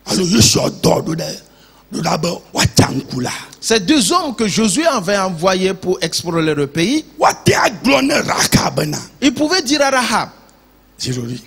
alo Yosua dɔ ɖo ɖa be woatsa ŋku la. ces deux hommes que Josué avait envoyés pour explorer le pays, woate agblɔ ne Rahab bena. ils pouvaient dire à Rahab, zirori.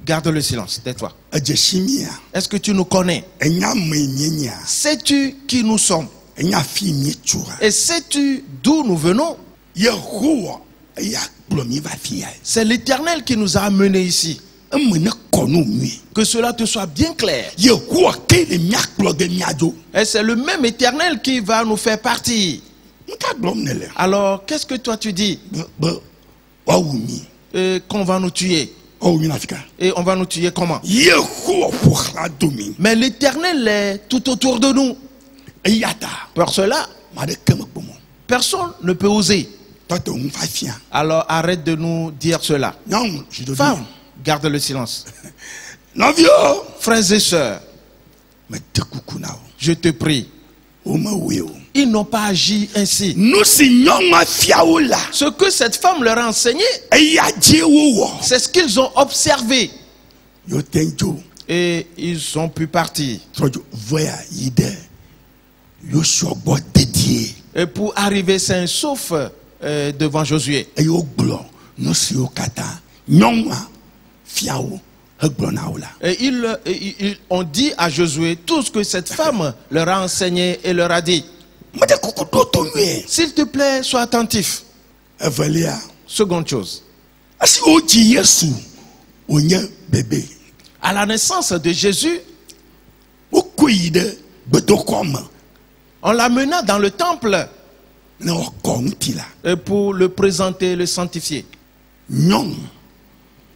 garde le silence, tais-toi. Edze si mia. Est-ce que tu nous connais? Enya me mienya. Sais-tu qui nous sommes? Enya fi mietsua. Et sais-tu d'où nous venons? Yehowa eya kplɔ mi va fi ya. C'est l'Éternel qui nous a amenés ici. Eme ne kɔ no mi. Que cela te soit bien clair. Yehowa ke le mia kplɔ ge miadzo. Et c'est le même Éternel qui va nous faire partir. Nka gblɔm ne le. Alors, qu'est-ce que toi tu dis? Be wawu mi. Qu'on va nous tuer. Wawu mi na fika. Et on va nous tuer comment? Yehowa ƒo xlã do mi. Mais l'Éternel est tout autour de nous. Eya ta. Pour cela, Ma de ke me kpɔ mo. personne ne peut oser. Tɔte ŋu va fia. Alors arrête de nous dire cela. Nyɔnu si do Femme, garde le silence. Nɔvio. Frères et sœurs, Me de kuku na wo. je te prie. Wo me woe o. Ils n'ont pas agi ainsi. Nu si nyɔnua fia wo la. Ce que cette femme leur a enseigné, Eya dzi wo wɔ. c'est ce qu'ils ont observé. Yo te dzo. Et ils ont pu partir. Trɔdzo voya yi ɖe Yosua gbɔ dedie. Et pour arriver sains et saufs devant Josué. Eye wogblɔ nu siwo katã nyɔnua fia wo hegblɔ na wo la. Et ils ont dit à Josué tout ce que cette femme leur a enseigné et leur a dit. Me de kuku ɖo to nyuie. S'il te plaît, sois attentif. Evelia. Seconde chose. Esi wodzi Yesu wònye bebe. À la naissance de Jésus, Wokɔe yi ɖe gbedoxɔ me on l'amena dans le temple ne wòakɔ ŋuti la. pour le présenter, le sanctifier. Nyɔnu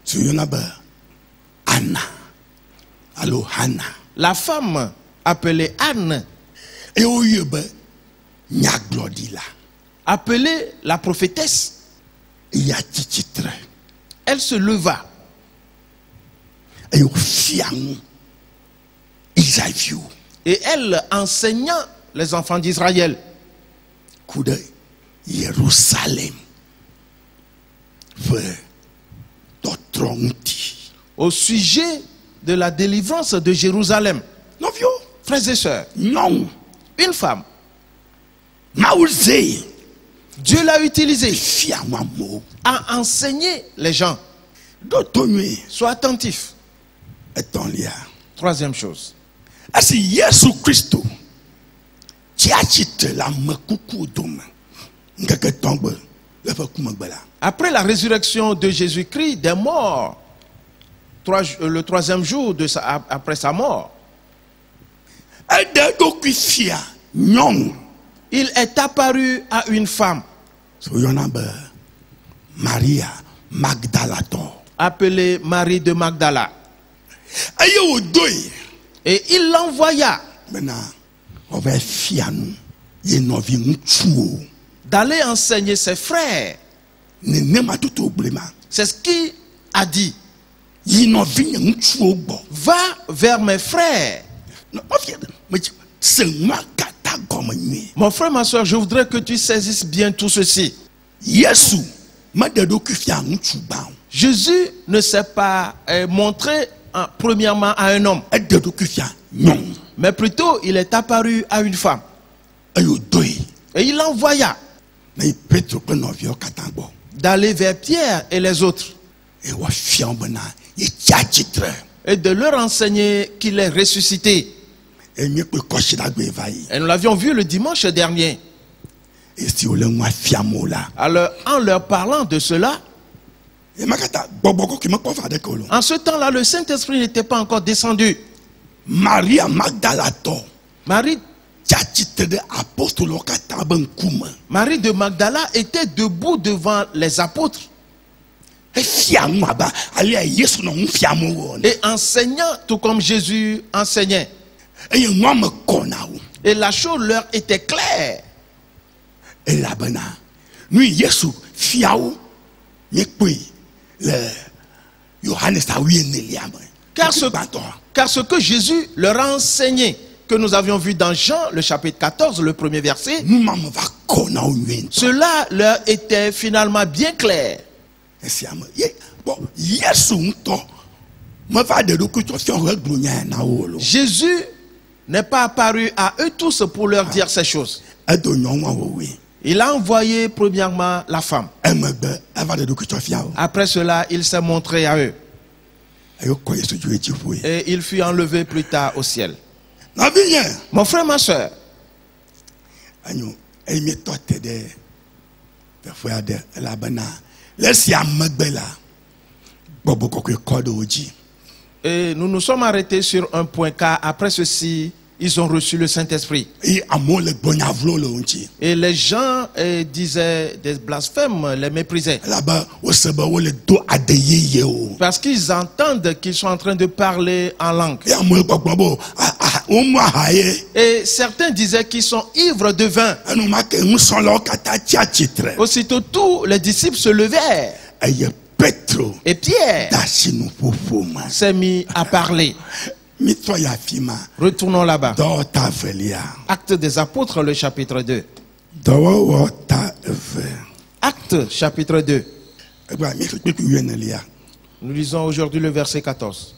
si woyɔna be Anna alo Hana. La femme appelée Anne, Eye woyɔe be nyagblɔɖila. appelée la prophétesse, Eya tsi tsitre elle se leva eye wòfia nu Israelviwo et elle enseigna les enfants d'Israël ku ɖe Yerusalem ƒe tɔtrɔ ŋuti. au sujet de la délivrance de Jérusalem. Nɔvio, Frères et sœurs, nyɔnu une femme, Mawu zee Dieu l'a utilisée fia nu amewo. à enseigner les gens. Ɖo to nyuie. Sois attentif. Etɔ̃lia. Troisième chose. Esi Yesu Kristo tsi atsitre le ame kukuwo dome ŋkeke etɔ̃ gbe le eƒe kumegbe la. Après la résurrection de Jésus-Christ des morts, le troisième jour après sa mort, Eɖe eɖokui fia nyɔnu il est apparu à une femme si woyɔna be Maria Magdalatɔ. appelée Marie de Magdala. Eye wòdoe Et il l'envoya bena wòva fia nu ye nɔvi ŋutsuwo. d'aller enseigner ses frères. Nenema tutu wògblɔe ma. C'est ce qu'il a dit. Yi nɔvi nye ŋutsuwo gbɔ. Va vers mes frères. Nɔvia metsi se nua katã gɔme nyuie. Mon frère, ma soeur, je voudrais que tu saisisses bien tout ceci. Yesu meɖe eɖokui fia ŋutsu gbã o. Jésus ne s'est pas montré premièrement à un homme, Eɖe eɖokui fia nyɔnu mais plutôt il est apparu à une femme. eye wòdoe Et il l'envoya ne yi Petro kple nɔviawo katã gbɔ. d'aller vers Pierre et les autres Eye wòafia wo bena yetsi atsitre. et de leur enseigner qu'il est ressuscité. Eye míekpɔe kɔsiɖagbe va yi. Et nous l'avions vu le dimanche dernier. Esi wòle nua fiam wo la. Alors, en leur parlant de cela, Ema katã gbɔgbɔ kɔkɔe mekpɔ va ɖeke o lo. en ce temps-là, le Saint-Esprit n'était pas encore descendu. Maria Magdalatɔ Marie tsi atsitre ɖe apostolowo katã be ŋkume. Marie de Magdala était debout devant les apôtres Efia nu abe alea Yesu nɔ nu fiam wo ene. et enseignant tout comme Jésus enseignait. Eye nua me kɔna wo. Et la chose leur était claire. Elabena nu yi Yesu fia wo míekpɔe le Yohanes 8:9 me. Car Gbãtɔ. ce que Jésus leur a enseigné que nous avions vu dans Jean, le chapitre 14, le premier verset, cela leur était finalement bien clair. Jésus n'est pas apparu à eux tous pour leur dire ces choses. Il a envoyé premièrement la femme. Après cela, il s'est montré à eux. Et il fut enlevé plus tard au ciel. Mon frère, ma soeur, et nous nous sommes arrêtés sur un point car après ceci, ils ont reçu le Saint-Esprit. Et les gens disaient des blasphèmes, les méprisaient. Parce qu'ils entendent qu'ils sont en train de parler en langue. Et certains disaient qu'ils sont ivres de vin. Aussitôt tous les disciples se levèrent. Et Pierre s'est mis à parler. Retournons là-bas. Actes des apôtres, le chapitre 2. Actes, chapitre 2. Nous lisons aujourd'hui le verset 14.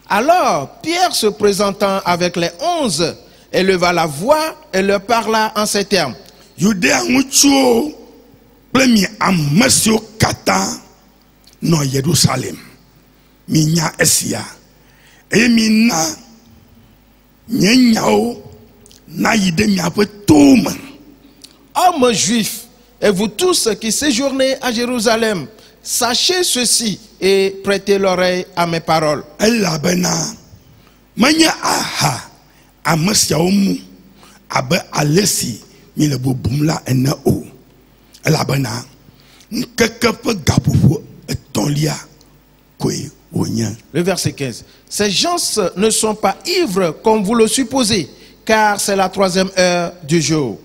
Alors, Pierre se présentant avec les 11, éleva la voix et leur parla en ces termes. Judea ŋutsuwo kple mi ame siwo katã nɔ Yerusalem, minya esia, eye mina nye nyawo nayi ɖe miaƒe towo me. Hommes juifs, et vous tous qui séjournez à Jérusalem, sachez ceci et prêtez l'oreille à mes paroles. Elabena menye aha ame siawo mu abe ale si mi le bubum la ene o. Elabena nkeke ƒe gaƒoƒo etɔ̃lia koe wonye. Le verset 15. Ces gens ne sont pas ivres comme vous le supposez, car c'est la 3e heure du jour.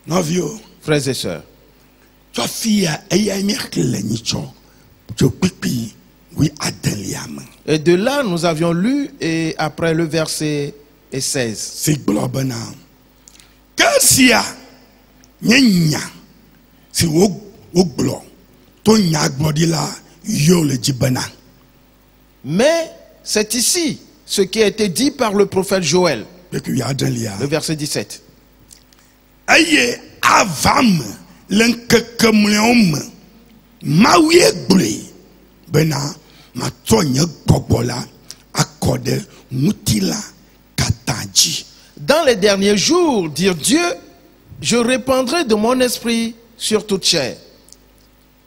Novio, frères et sœurs, et de là nous avions lu et après le verset 16. Mais c'est ici ce qui a été dit par le prophète Joël. Le verset 17. Aye avam lenkeke mleome mawie gble bena matonye gbɔgbɔla akɔde mutila kataji. Dans les derniers jours, dire Dieu, je répandrai de mon esprit sur toute chair.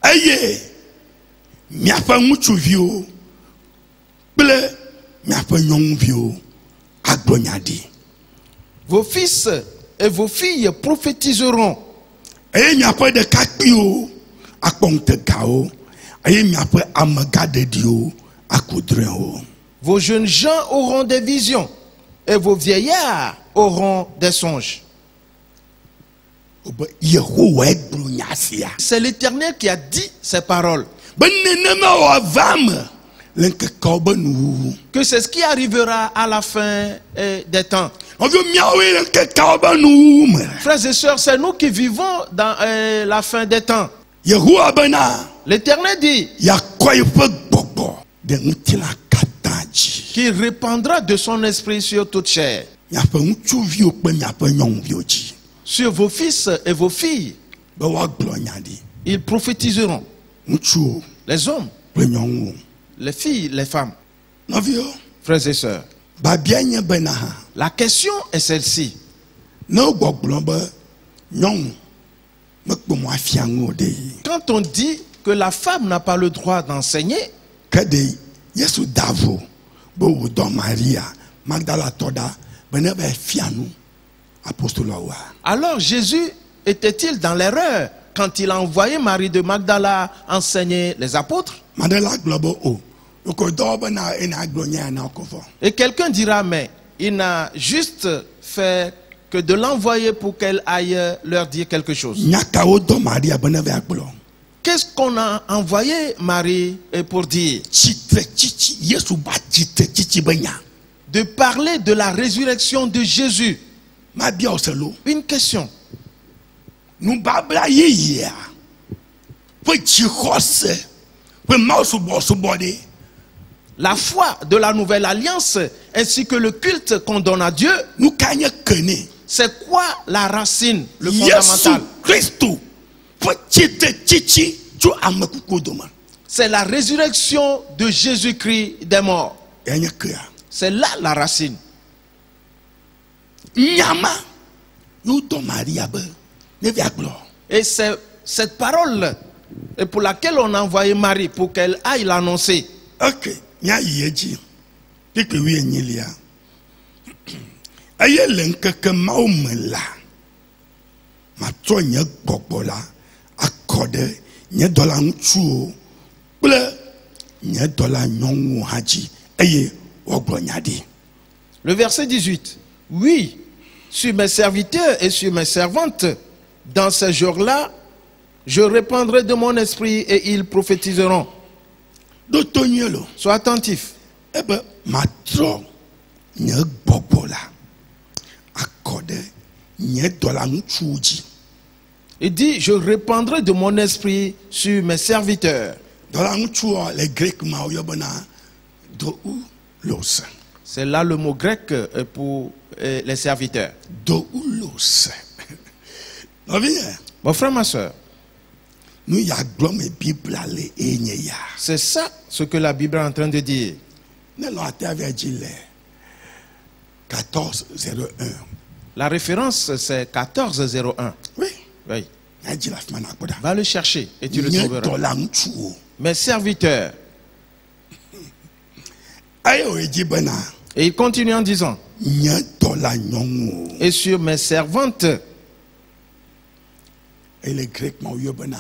Aye miaƒe ŋutsuviwo kple miaƒe nyɔnuviwo agblɔ nya ɖi. Vos fils et vos filles prophétiseront. Eye miaƒe ɖekakpuiwo akpɔ ŋutegawo, eye miaƒe amegaɖeɖiwo aku drɔ̃ewo. Vos jeunes gens auront des visions et vos vieillards auront des songes. C'est l'Éternel qui a dit ces paroles. Que c'est ce qui arrivera à la fin des temps. Frères et sœurs, c'est nous qui vivons dans la fin des temps. L'Éternel dit qu'il répandra de son esprit sur toute chair. Sur vos fils et vos filles, ils prophétiseront. Les hommes, les filles, les femmes. Frères et sœurs, la question est celle-ci. Quand on dit que la femme n'a pas le droit d'enseigner, alors Jésus était-il dans l'erreur quand il a envoyé Marie de Magdala enseigner les apôtres? Et quelqu'un dira, mais il n'a juste fait que de l'envoyer pour qu'elle aille leur dire quelque chose. Nyakawo do Maria beneve akplo. Qu'est-ce qu'on a envoyé Marie pour dire? Chitre chichi Yesu ba chitre chichi benya. De parler de la résurrection de Jésus. Ma bia oselo. Une question. Nu babla yeyia. Po chikose. Po mausu bosubode. La foi de la nouvelle alliance ainsi que le culte qu'on donne à Dieu, Nu kanye kene. c'est quoi la racine, le Yesu fondamental? Christo. Po chitre chichi tu amekuko doma. C'est la résurrection de Jésus-Christ des morts. Enye kya. C'est là la racine. Nyama. Nu do Maria be. Neve akplo. Et c'est cette parole et pour laquelle on a envoyé Marie pour qu'elle aille l'annoncer. Ok. Nya yeji. Pique wi enyilia. Aye lenkeke maumela. Ma tro nye gbogbo la akode nye dola ŋutsuwo kple nye dola nyɔnuwo hã dzi eye wogblɔ nya ɖi. Le verset 18. Oui, sur mes serviteurs et sur mes servantes, dans ces jours-là, je répandrai de mon esprit et ils prophétiseront. Ɖo to nyuie lo. Sois attentif. Ebe matrɔ nye gbɔgbɔ la akɔɖe nye dɔla ŋutsuwo dzi. Il dit, je répandrai de mon esprit sur mes serviteurs. Dɔla ŋutsuwo le grek ma woyɔbena doulos. C'est là le mot grec pour les serviteurs. Doulos. Nɔvinyɛ. Mon frère, ma soeur, Nu ya gblɔm me Biblia le enye ya. c'est ça ce que la Bible est en train de dire. Ne lɔ ate avia dzi le 14:01. La référence, c'est 14:01. Oui. Oui. Nya dzi le afi ma na kpɔ ɖa. Va le chercher et tu le Nye trouveras. dɔla ŋutsuwo. Mes serviteurs. Eye wo edzi bena Et il continue en disant, nye dɔla nyɔnuwo. et sur mes servantes. Et le grec ma woyɔbena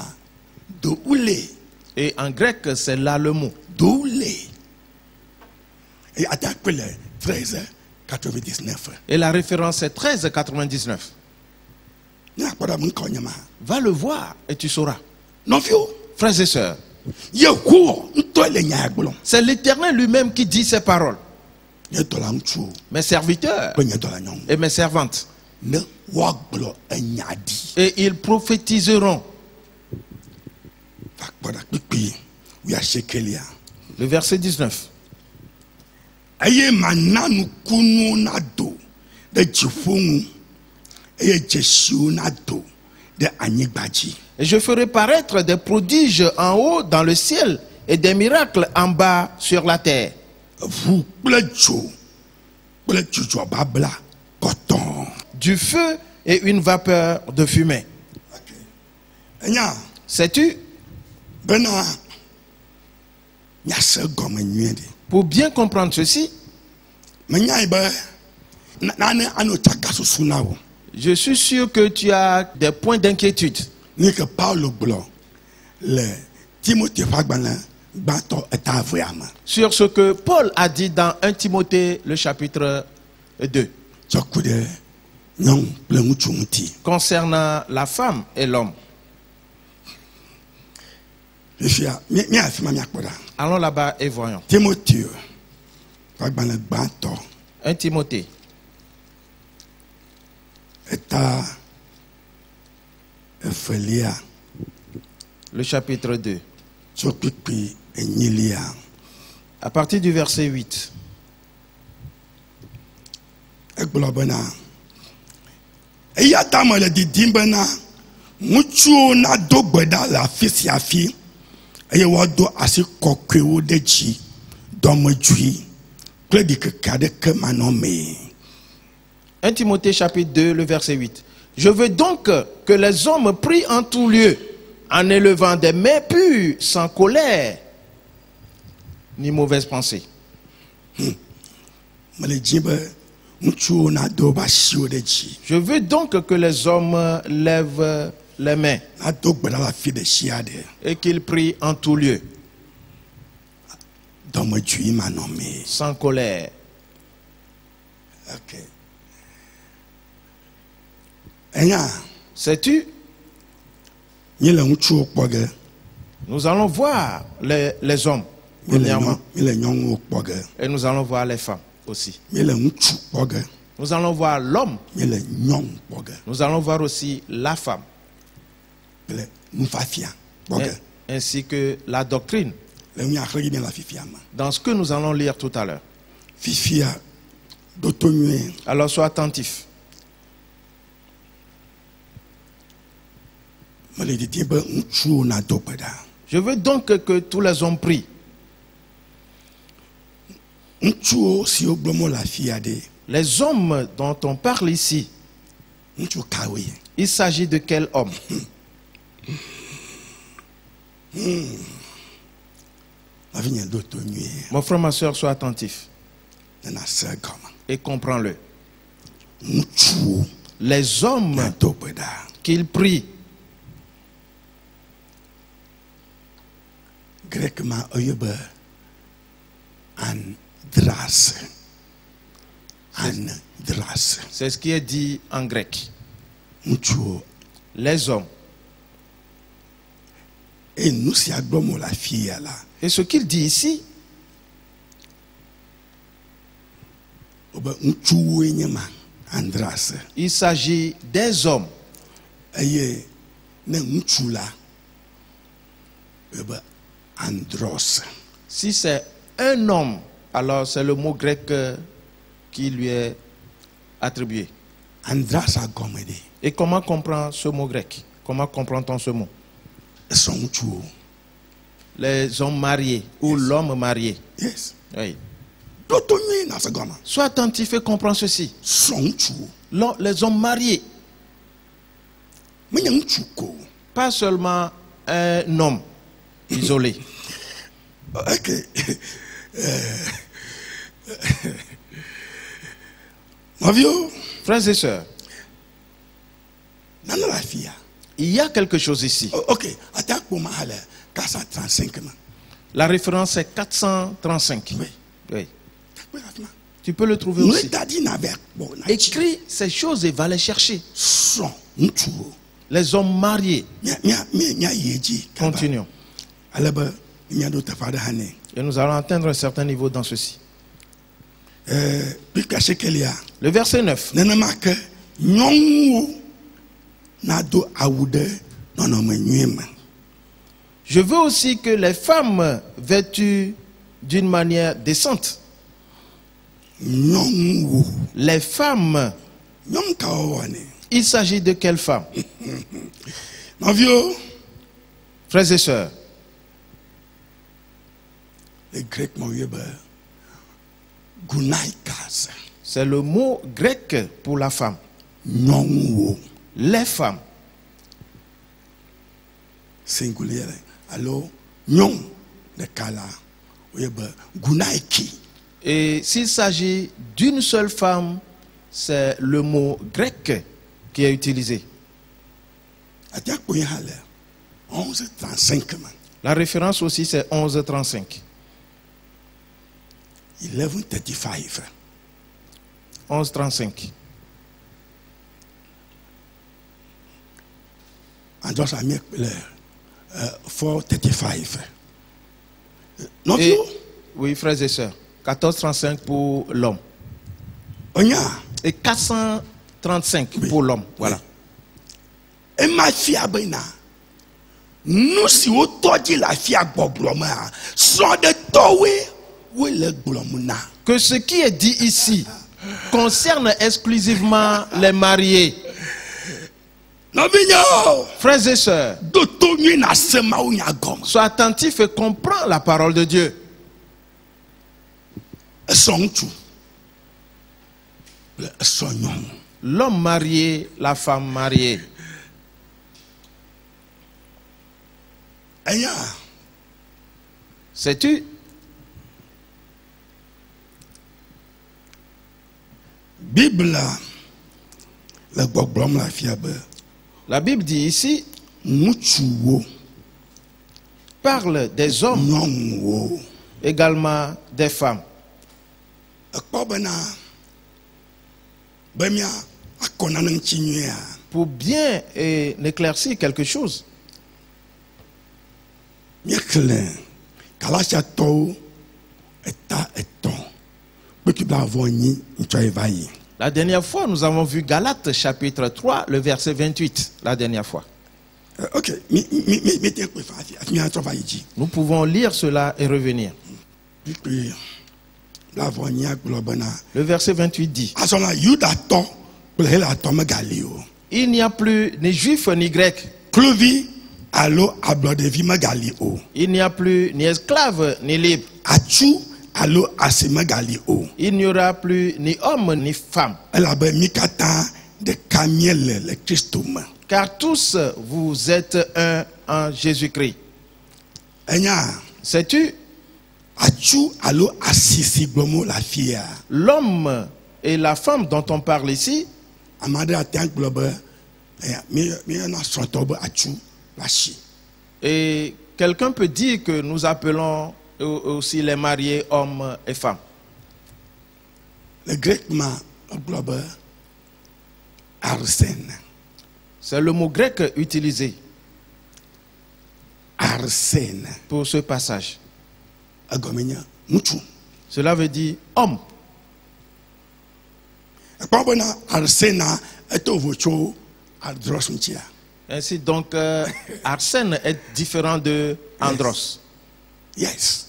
doule. Et en grec, c'est là le mot. Doule. Et ate akpe le 13:99. Et la référence est 13:99. Nya kpɔ ɖa me ŋkɔ nye ma. Va le voir et tu sauras. Nɔviwo. Frères et sœurs, Yehowa ŋutɔ le nya gblɔm. c'est l'Éternel lui-même qui dit ces paroles. Nye dɔla ŋutsuwo Mes serviteurs kple nye dɔla nyɔnuwo. et mes servantes. Ne woagblɔ enya ɖi. Et ils prophétiseront. Va kpɔ ɖa kpikpi wuiasiekelia. Le verset 19. Eye mana nukunuwo nado ɖe dziƒo ŋu eye dzesiwo nado ɖe anyigba dzi. Et je ferai paraître des prodiges en haut dans le ciel et des miracles en bas sur la terre. Ʋu kple dzo kple dzudzɔ babla kɔtɔɔ. Du feu et une vapeur de fumée. Enya Sais-tu, bena miase gɔme nyuie ɖi. pour bien comprendre ceci, Menyae be nane ano tsaka susu na wo. je suis sûr que tu as des points d'inquiétude. Ni ke Paulo gblɔ le Timothée ƒe agbalẽ gbãtɔ eta evea me. Sur ce que Paul a dit dans 1 Timothée, le chapitre 2, Tsɔ ku ɖe nyɔnu kple ŋutsu ŋuti. concernant la femme et l'homme. Fifia míafi ma míakpɔ ɖa. Allons là-bas et voyons. Timothée ƒe agbalẽ gbãtɔ 1 Timothée, eta evelia le chapitre 2, tso kpikpi enyilia. à partir du verset 8. Egblɔ bena eya ta mele didim bena ŋutsuwo nado gbe ɖa le afi sia afi eye woado asi kɔkɔewo ɖe dzi dɔmedzoe kple ɖikeke aɖeke manɔmee. 1 Timothée chapitre 2, le verset 8. Je veux donc que les hommes prient en tout lieu, en élevant des mains pures, sans colère, ni mauvaise pensée. Mele dzi be ŋutsuwo nado woƒe asiwo ɖe dzi. Je veux donc que les hommes lèvent les mains Nado gbe ɖa le afi ɖe sia ɖe et qu'ils prient en tout lieu, dɔmedzoe manɔmee. sans colère. Okay. Sais-tu? Nous allons voir les hommes, premièrement. Et nous allons voir les femmes aussi. Nous allons voir l'homme. Nous allons voir aussi la femme. Ainsi que la doctrine. Dans ce que nous allons lire tout à l'heure. Alors sois attentif. Je veux donc que tous les hommes prient. Les hommes dont on parle ici, il s'agit de quel homme? Mon frère, ma soeur, sois attentif et comprends-le. Les hommes qu'ils prient, c'est ce qui est dit en grec. Les hommes. Et ce qu'il dit ici, il s'agit des hommes. Si c'est un homme, alors c'est le mot grec qui lui est attribué. Et comment comprend ce mot grec? Comment comprend-on ce mot? Les hommes mariés ou l'homme marié. Yes. Oui. Sois attentif et comprends ceci. Les hommes mariés. Pas seulement un homme isolé. Frères et sœurs, il y a quelque chose ici. La référence est 435. Oui. Tu peux le trouver aussi. Écris ces choses et va les chercher. Les hommes mariés. Continuons. Et nous allons atteindre un certain niveau dans ceci. Le verset 9. Je veux aussi que les femmes vêtues d'une manière décente. Les femmes. Il s'agit de quelles femmes? Frères et sœurs. C'est le mot grec pour la femme. Les femmes. Singulier. Alors, et s'il s'agit d'une seule femme, c'est le mot grec qui est utilisé. La référence aussi c'est 11:35. 11:35. 11:35. And just I make 4:35. Oui, frères et sœurs. 14:35 pour l'homme. Et 435 pour l'homme. Voilà. Et ma fille abena. Nous si auto dit la fille agbobloma. Sont de towe ou le glomuna. Que ce qui est dit ici concerne exclusivement les mariés. Frères et sœurs, sois attentif et comprends la parole de Dieu. L'homme marié, la femme mariée. Sais-tu? Bible, la Bible dit ici, parle des hommes, également des femmes. pour bien éclaircir quelque chose. Miekle Galatia to eta eton. Bekibla avoni nchoy vayi. La dernière fois, nous avons vu Galates chapitre 3, le verset 28. La dernière fois. Ok, Nous pouvons lire cela et revenir. Le verset 28 dit: il n'y a plus ni juif ni grec. Il n'y a plus ni esclave ni libre. Il n'y aura plus ni homme ni femme. Car tous vous êtes un en Jésus-Christ. Sais-tu? L'homme et la femme dont on parle ici, et quelqu'un peut dire que nous appelons aussi les mariés hommes et femmes. Le grec arsène. C'est le mot grec utilisé arsène pour ce passage. Cela veut dire homme. Ainsi donc, arsène est différent de andros. Yes.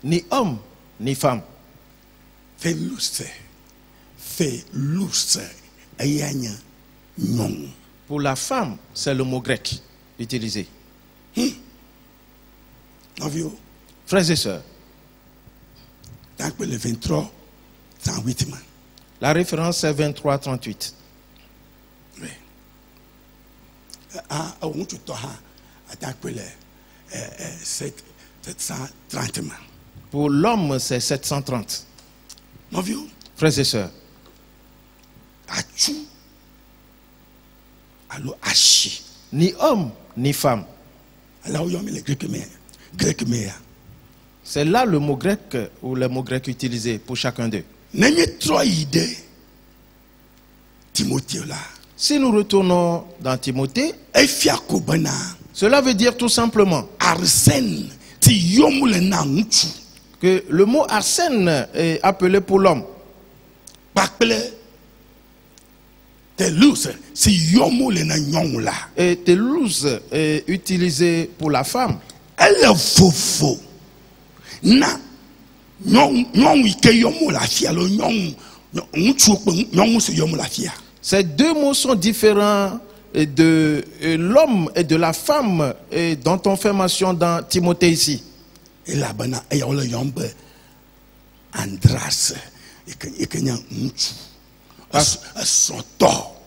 Ni homme, ni femme. Pour la femme, c'est le mot grec utilisé. Frères et sœurs, la référence est 23-38. Pour l'homme, c'est 730. Frères et sœurs, ni homme ni femme. C'est là le mot grec ou le mot grec utilisé pour chacun d'eux. Si nous retournons dans Timothée, cela veut dire tout simplement que le mot arsène est appelé pour l'homme. Et telouse est utilisé pour la femme. Ces deux mots sont différents de l'homme et de la femme dont on fait mention dans Timothée ici.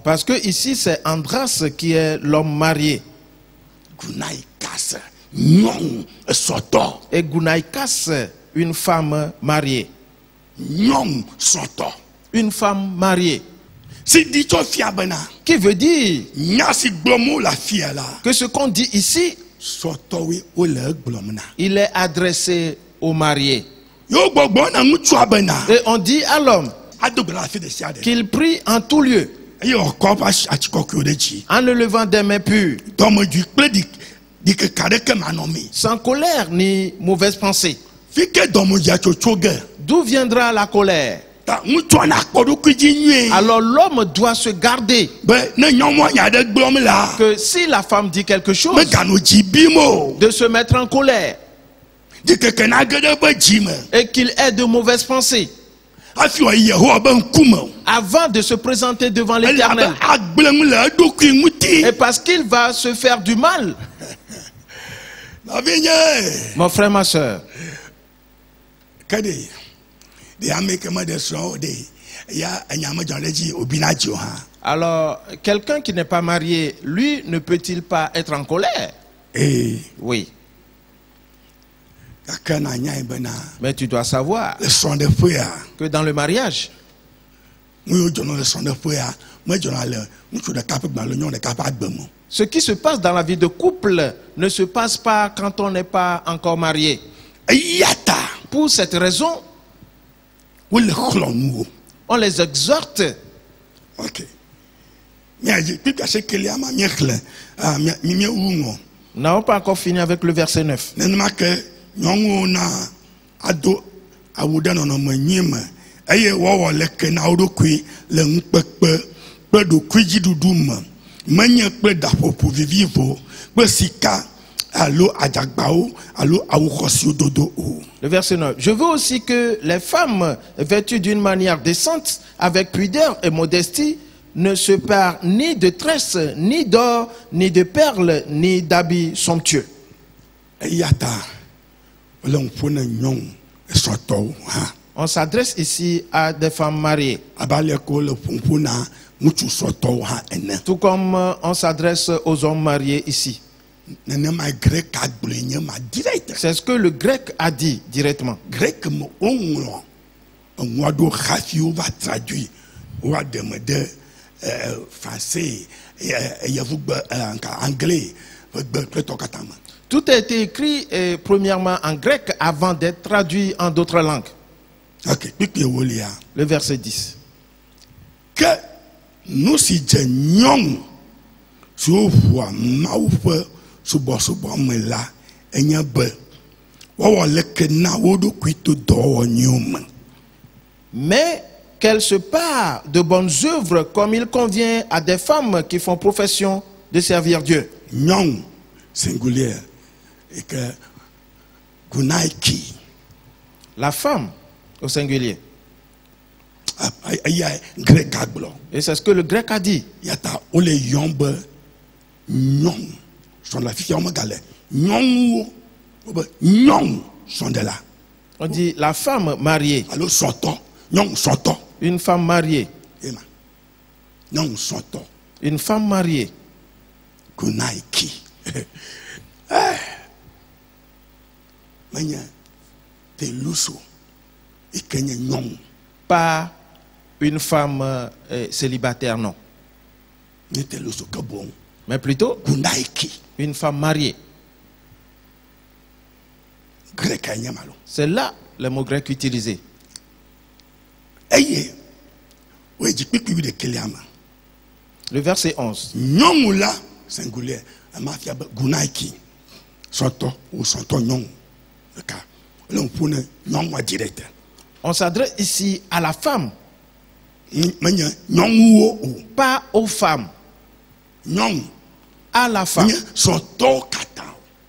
Parce que ici c'est Andras qui est l'homme marié. Et Gunaikas, une femme mariée. Une femme mariée. Qui veut dire que ce qu'on dit ici, il est adressé aux mariés. Et on dit à l'homme qu'il prie en tout lieu, en ne levant des mains pures, sans colère ni mauvaise pensée. D'où viendra la colère? Alors l'homme doit se garder que si la femme dit quelque chose, de se mettre en colère et qu'il ait de mauvaises pensées avant de se présenter devant l'Éternel. Et parce qu'il va se faire du mal. Mon frère, ma soeur, alors quelqu'un qui n'est pas marié, lui, ne peut-il pas être en colère? Oui. Mais tu dois savoir que dans le mariage, ce qui se passe dans la vie de couple ne se passe pas quand on n'est pas encore marié. Pour cette raison, Où le chlon. On les exhorte. Ok. Mais puis caché que les ama miekle ah mi ungo. Nous n'avons pas encore fini avec le verset 9. Nenema ke nyongo na ado awuda no no manyima. Eye wo le ke na odokui le nkpekpe pe do kwiji duduma. Manya pe da popo vivivo pe sika allo ajagbao allo awukosi ododo o. Le verset 9. Je veux aussi que les femmes vêtues d'une manière décente, avec pudeur et modestie, ne se parent ni de tresses, ni d'or, ni de perles, ni d'habits somptueux. On s'adresse ici à des femmes mariées. Tout comme on s'adresse aux hommes mariés ici. C'est ce que le grec a dit directement. Français, anglais, tout a été écrit premièrement en grec avant d'être traduit en d'autres langues. Le verset 10. Que nous si nous souvent maoufe subo me la enya be wo le ke na wo do kwito do nyum. Mais qu'elle se parle de bonnes œuvres comme il convient à des femmes qui font profession de servir Dieu. Nyong singulier et que gunaiki. La femme au singulier. Et c'est ce que le grec a dit. Yata ole yombe nyong son la fille yombe gale nyong son de là. On dit la femme mariée. Alors sonto nyong sonto. Une femme mariée. Nyong sonto. Une femme mariée. Kunaiki. Manya te luso ikenya nyong. Pas une femme célibataire, non. Mais plutôt une femme mariée. C'est là le mot grec utilisé. Le verset 11. Singulier, gunaiki. Soto ou soto nyong. Le cas. L'on pune nyong direct. On s'adresse ici à la femme. Pas aux femmes. À la femme.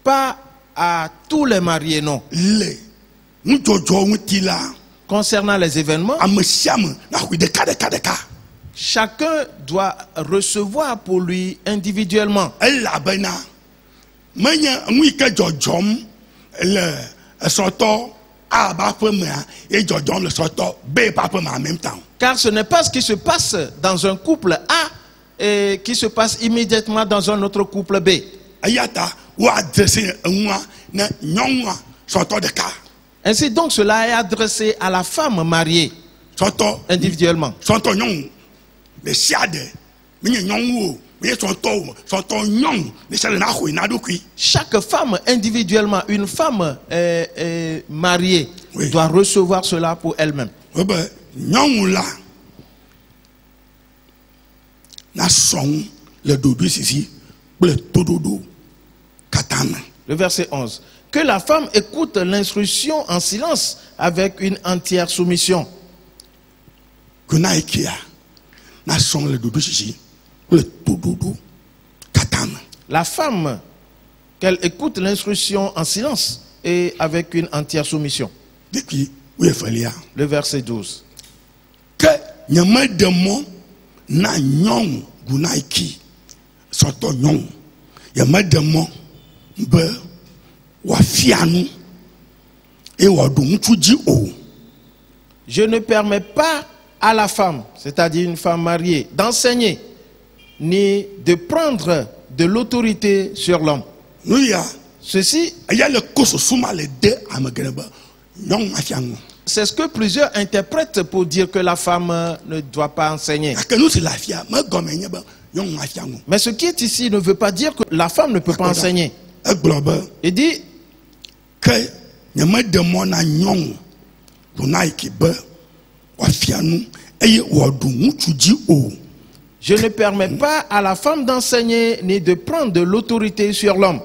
Pas à tous les mariés, non. Concernant les événements, chacun doit recevoir pour lui individuellement. Car ce n'est pas ce qui se passe dans un couple A et qui se passe immédiatement dans un autre couple B. Ainsi donc cela est adressé à la femme mariée individuellement. Chaque femme individuellement, une femme mariée doit recevoir cela pour elle-même. Le verset 11. Que la femme écoute l'instruction en silence avec une entière soumission. La femme, qu'elle écoute l'instruction en silence et avec une entière soumission. Le verset 12. Que na nyong gunaiki soto nyong ya madamo be wa fianu e wa do ntuji o. Je ne permets pas à la femme, c'est-à-dire une femme mariée, d'enseigner ni de prendre de l'autorité sur l'homme. Ceci, c'est ce que plusieurs interprètent pour dire que la femme ne doit pas enseigner. Mais ce qui est ici ne veut pas dire que la femme ne peut pas enseigner. Il dit Je ne permets pas à la femme d'enseigner ni de prendre de l'autorité sur l'homme.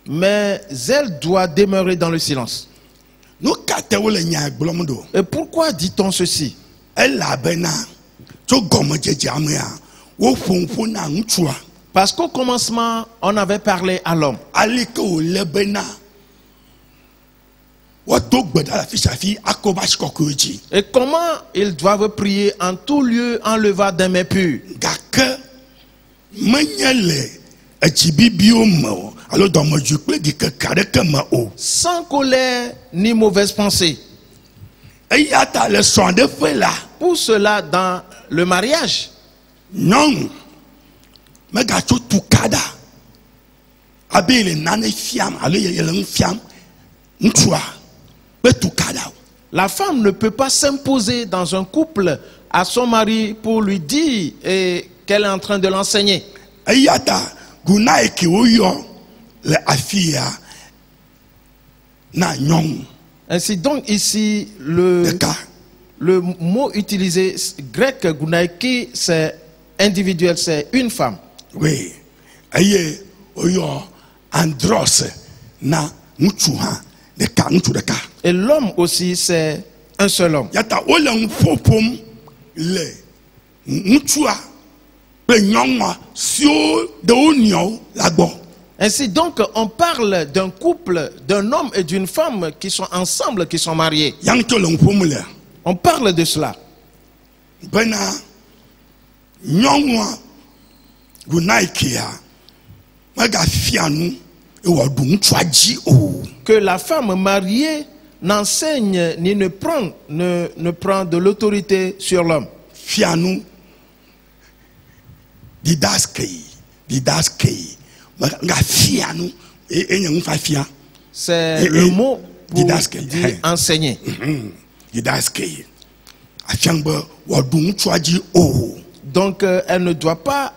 Mais elle doit demeurer dans le silence. Et pourquoi dit-on ceci? Parce qu'au commencement, on avait parlé à l'homme. Et comment ils doivent prier en tout lieu en levant des mains pures. Sans colère ni mauvaise pensée. Pour cela, dans le mariage, non, la femme ne peut pas s'imposer dans un couple à son mari pour lui dire qu'elle est en train de l'enseigner. Ainsi donc ici le mot utilisé grec gunaiki, c'est individuel, c'est une femme. Oui. Andros na et l'homme aussi, c'est un seul homme. Ainsi donc, on parle d'un couple, d'un homme et d'une femme qui sont ensemble, qui sont mariés. On parle de cela. Que la femme mariée n'enseigne ni ne prend de l'autorité sur l'homme. C'est le mot pour dire enseigner. Donc elle ne doit pas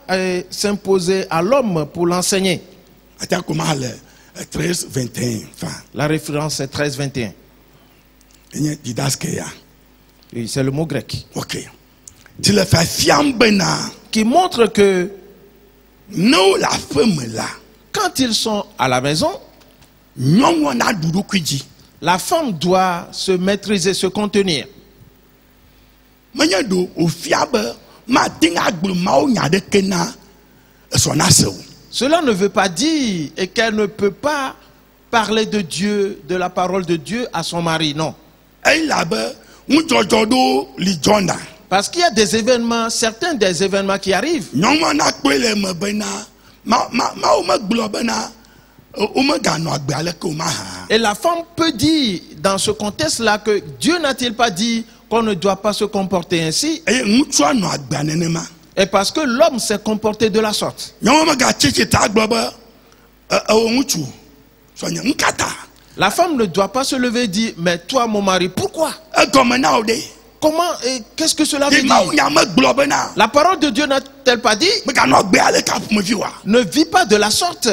s'imposer à l'homme pour l'enseigner. La référence est 13-21. Oui, c'est le mot grec. Ok. Qui montre que non, la femme là, quand ils sont à la maison, la femme doit se maîtriser, se contenir. Cela ne veut pas dire qu'elle ne peut pas parler de Dieu, de la parole de Dieu à son mari, non. Parce qu'il y a des événements, certains des événements qui arrivent. Et la femme peut dire dans ce contexte-là que Dieu n'a-t-il pas dit qu'on ne doit pas se comporter ainsi? Et parce que l'homme s'est comporté de la sorte. La femme ne doit pas se lever et dire, mais toi mon mari, pourquoi? Comment et qu'est-ce que cela veut dire? La parole de Dieu n'a-t-elle pas dit? Ne vis pas de la sorte.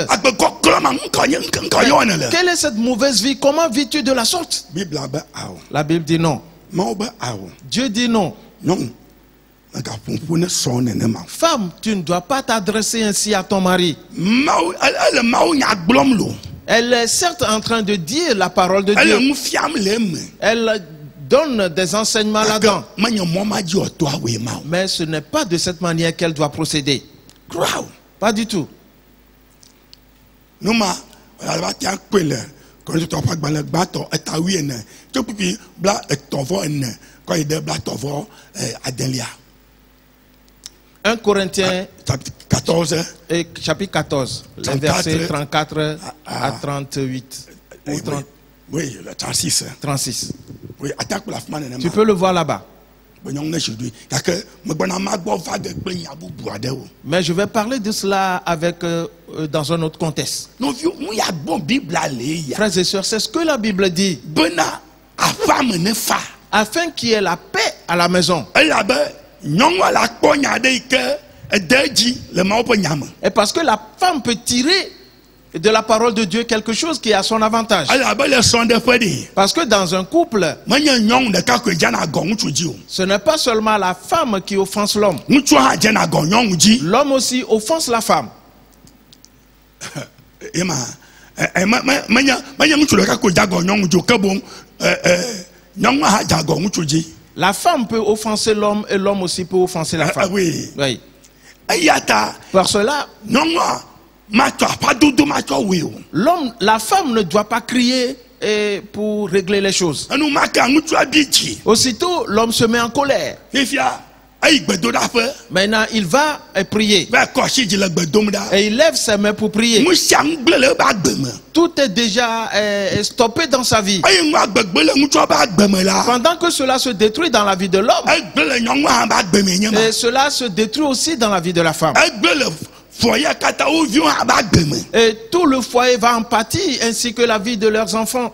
Quelle est cette mauvaise vie? Comment vis-tu de la sorte? La Bible dit non. Dieu dit non. Femme, tu ne dois pas t'adresser ainsi à ton mari. Elle est certes en train de dire la parole de Dieu. Elle donne des enseignements là-dedans. Mais ce n'est pas de cette manière qu'elle doit procéder. Pas du tout. Un Corinthiens chapitre 14, les versets 34 à 38. Ou 30, oui, le 36. 36. Tu peux le voir là-bas. Mais je vais parler de cela avec, dans un autre contexte. Frères et sœurs, c'est ce que la Bible dit. Afin qu'il y ait la paix à la maison. Et parce que la femme peut tirer de la parole de Dieu quelque chose qui est à son avantage. Parce que dans un couple, ce n'est pas seulement la femme qui offense l'homme. L'homme aussi offense la femme. La femme peut offenser l'homme et l'homme aussi peut offenser la femme. Oui. Oui. Par cela, l'homme, la femme ne doit pas crier pour régler les choses. Aussitôt, l'homme se met en colère. Maintenant, il va prier. Et il lève ses mains pour prier. Tout est déjà stoppé dans sa vie. Pendant que cela se détruit dans la vie de l'homme, et cela se détruit aussi dans la vie de la femme. Et tout le foyer va en pâtir, ainsi que la vie de leurs enfants.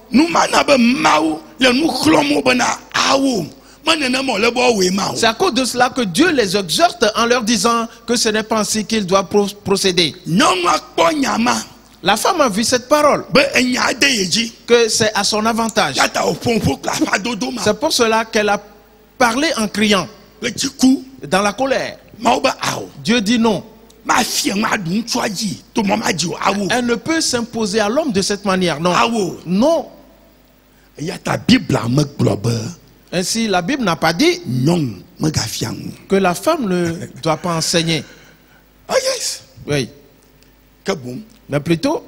C'est à cause de cela que Dieu les exhorte en leur disant que ce n'est pas ainsi qu'ils doivent procéder. La femme a vu cette parole, que c'est à son avantage. C'est pour cela qu'elle a parlé en criant, dans la colère. Dieu dit non. Elle ne peut s'imposer à l'homme de cette manière, non. Non. Ainsi, la Bible n'a pas dit que la femme ne doit pas enseigner. Oui. Mais plutôt,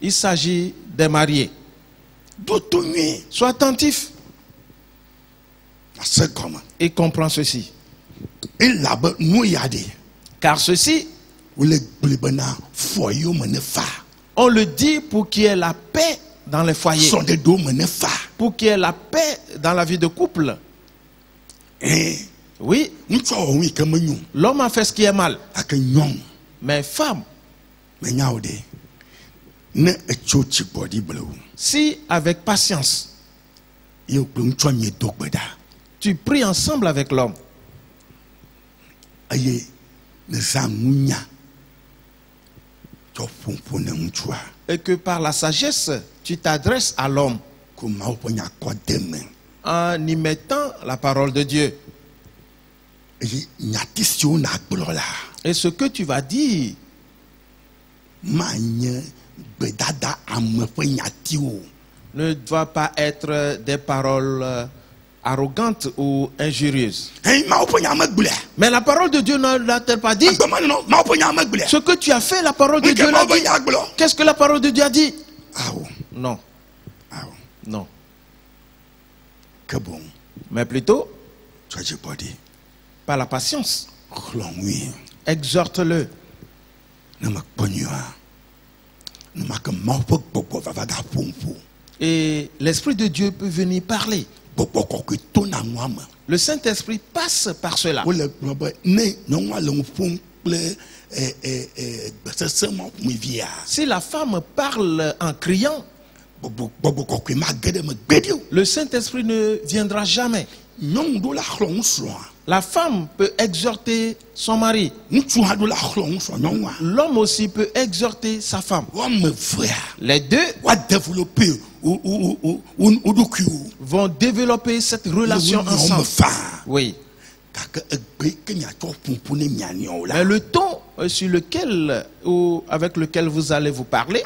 il s'agit des mariés. Sois attentif et comprends ceci. Car ceci, on le dit pour qu'il y ait la paix dans les foyers, pour qu'il y ait la paix dans la vie de couple. Oui, l'homme a fait ce qui est mal, mais femme, si avec patience tu pries ensemble avec l'homme, et que par la sagesse tu t'adresses à l'homme en y mettant la parole de Dieu, et ce que tu vas dire ne doit pas être des paroles arrogante ou injurieuse. Mais la parole de Dieu ne l'a-t-elle pas dit? Ce que tu as fait, la parole de Dieu l'a dit. Qu'est-ce que la parole de Dieu a dit? Non. Non. Mais plutôt, par la patience, exhorte-le. Et l'Esprit de Dieu peut venir parler. Le Saint-Esprit passe par cela. Si la femme parle en criant, le Saint-Esprit ne viendra jamais. La femme peut exhorter son mari. L'homme aussi peut exhorter sa femme. Les deux vont développer cette relation ensemble. Oui. Mais le ton sur lequel ou avec lequel vous allez vous parler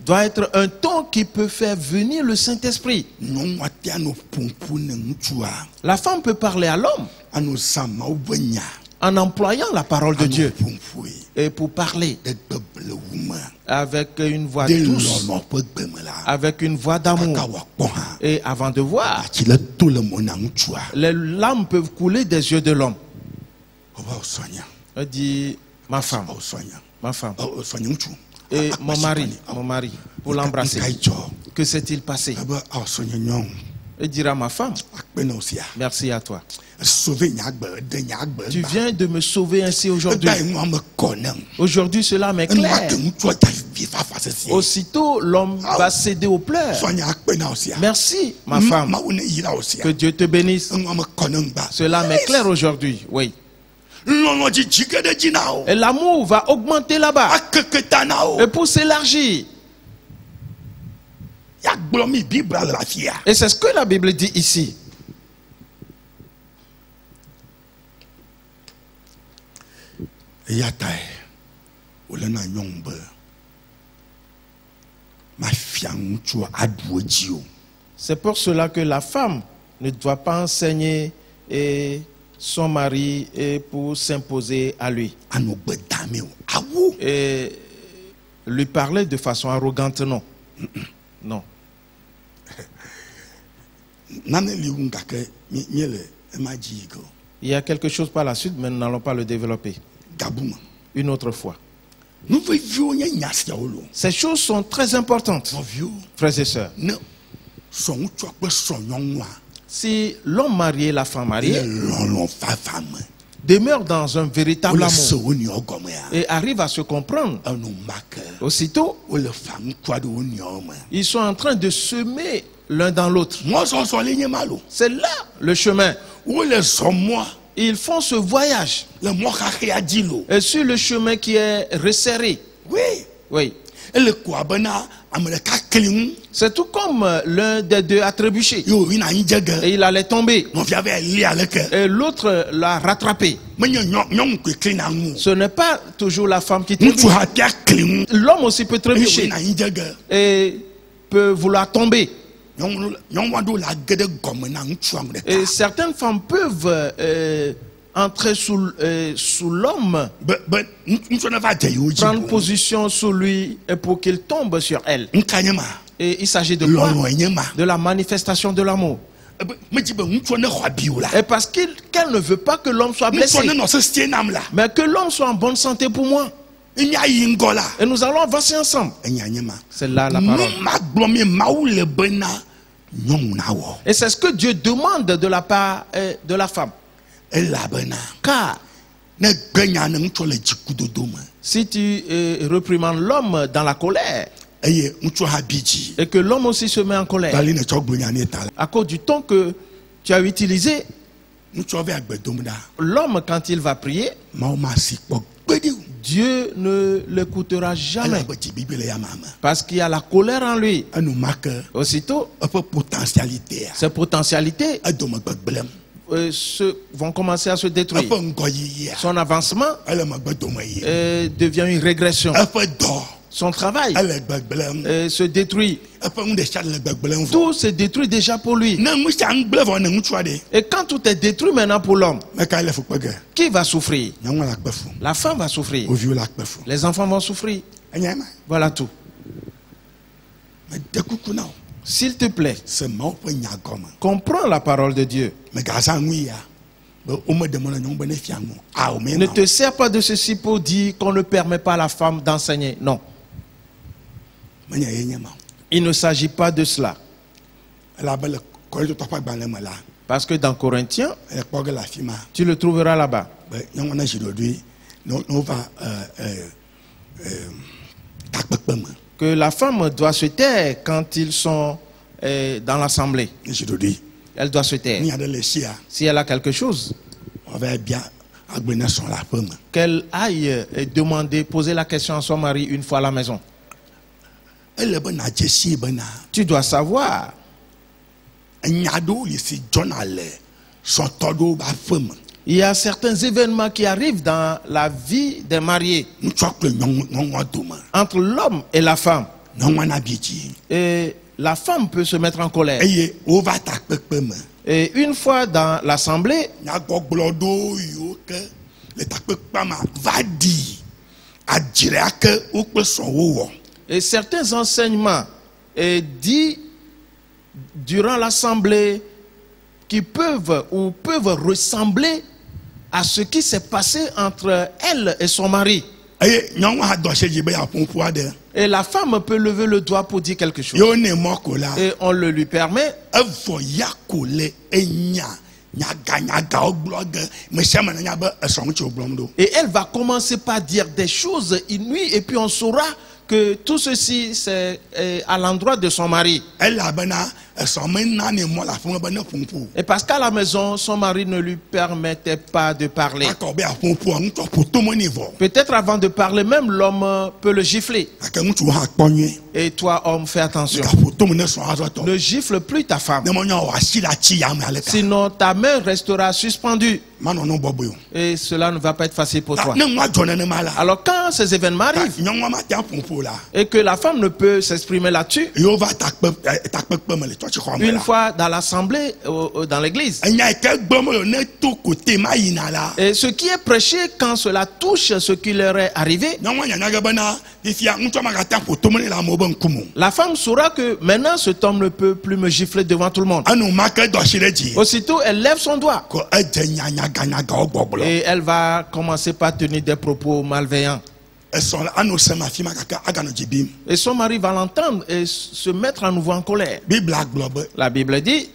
doit être un ton qui peut faire venir le Saint-Esprit. La femme peut parler à l'homme en employant la parole de Dieu et pour parler avec une voix douce, avec une voix d'amour. Et avant de voir, les larmes peuvent couler des yeux de l'homme. Elle dit, ma femme, et mon mari, pour l'embrasser. Que s'est-il passé? Et dira ma femme, merci à toi. Tu viens de me sauver ainsi aujourd'hui. Aujourd'hui, cela m'est clair. Aussitôt, l'homme va céder aux pleurs. Merci, ma femme. Que Dieu te bénisse. Cela m'est clair aujourd'hui. Oui. Et l'amour va augmenter là-bas. Et pour s'élargir. Et c'est ce que la Bible dit ici. C'est pour cela que la femme ne doit pas enseigner son mari pour s'imposer à lui. Et lui parler de façon arrogante, non. Non. Il y a quelque chose par la suite, mais nous n'allons pas le développer. Une autre fois. Ces choses sont très importantes, frères et sœurs. Si l'homme marié, la femme mariée, demeure dans un véritable amour et arrive à se comprendre, aussitôt, ils sont en train de semer l'un dans l'autre. C'est là le chemin. Ils font ce voyage. Et sur le chemin qui est resserré. Oui. C'est tout comme l'un des deux a trébuché. Et il allait tomber. Et l'autre l'a rattrapé. Ce n'est pas toujours la femme qui trébuche. L'homme aussi peut trébucher. Et peut vouloir tomber. Et certaines femmes peuvent entrer sous l'homme, prendre position sous lui et pour qu'il tombe sur elle. Et il s'agit de quoi? De la manifestation de l'amour. Et parce qu'elle ne veut pas que l'homme soit blessé, mais que l'homme soit en bonne santé pour moi. Et nous allons avancer ensemble. C'est là la parole. Et c'est ce que Dieu demande de la part de la femme. Car si tu réprimandes l'homme dans la colère et que l'homme aussi se met en colère à cause du temps que tu as utilisé, l'homme, quand il va prier, Dieu ne l'écoutera jamais parce qu'il y a la colère en lui. Aussitôt, ces potentialités vont commencer à se détruire. Son avancement devient une régression. Son travail se détruit. Tout se détruit déjà pour lui. Et quand tout est détruit maintenant pour l'homme, qui va souffrir? La femme va souffrir. Les enfants vont souffrir. Voilà tout. S'il te plaît, comprends la parole de Dieu. Ne te sers pas de ceci pour dire qu'on ne permet pas à la femme d'enseigner. Non. Il ne s'agit pas de cela. Parce que dans Corinthiens, tu le trouveras là-bas. Que la femme doit se taire quand ils sont dans l'assemblée. Elle doit se taire. Si elle a quelque chose, qu'elle aille demander, poser la question à son mari une fois à la maison. Tu dois savoir. Il y a certains événements qui arrivent dans la vie des mariés entre l'homme et la femme. Et la femme peut se mettre en colère. Et une fois dans l'assemblée, et certains enseignements dits durant l'assemblée qui peuvent ressembler à ce qui s'est passé entre elle et son mari. Et la femme peut lever le doigt pour dire quelque chose. Et on le lui permet. Et elle va commencer par dire des choses inouïes et puis on saura que tout ceci c'est à l'endroit de son mari. Et parce qu'à la maison, son mari ne lui permettait pas de parler. Peut-être avant de parler, même l'homme peut le gifler. Et toi, homme, fais attention. Ne gifle plus ta femme. Sinon, ta main restera suspendue. Et cela ne va pas être facile pour toi. Alors quand ces événements arrivent et que la femme ne peut s'exprimer là-dessus, une fois dans l'assemblée, dans l'église, et ce qui est prêché, quand cela touche ce qui leur est arrivé, la femme saura que maintenant cet homme ne peut plus me gifler devant tout le monde. Aussitôt elle lève son doigt et elle va commencer par tenir des propos malveillants. Et son mari va l'entendre et se mettre à nouveau en colère. La Bible dit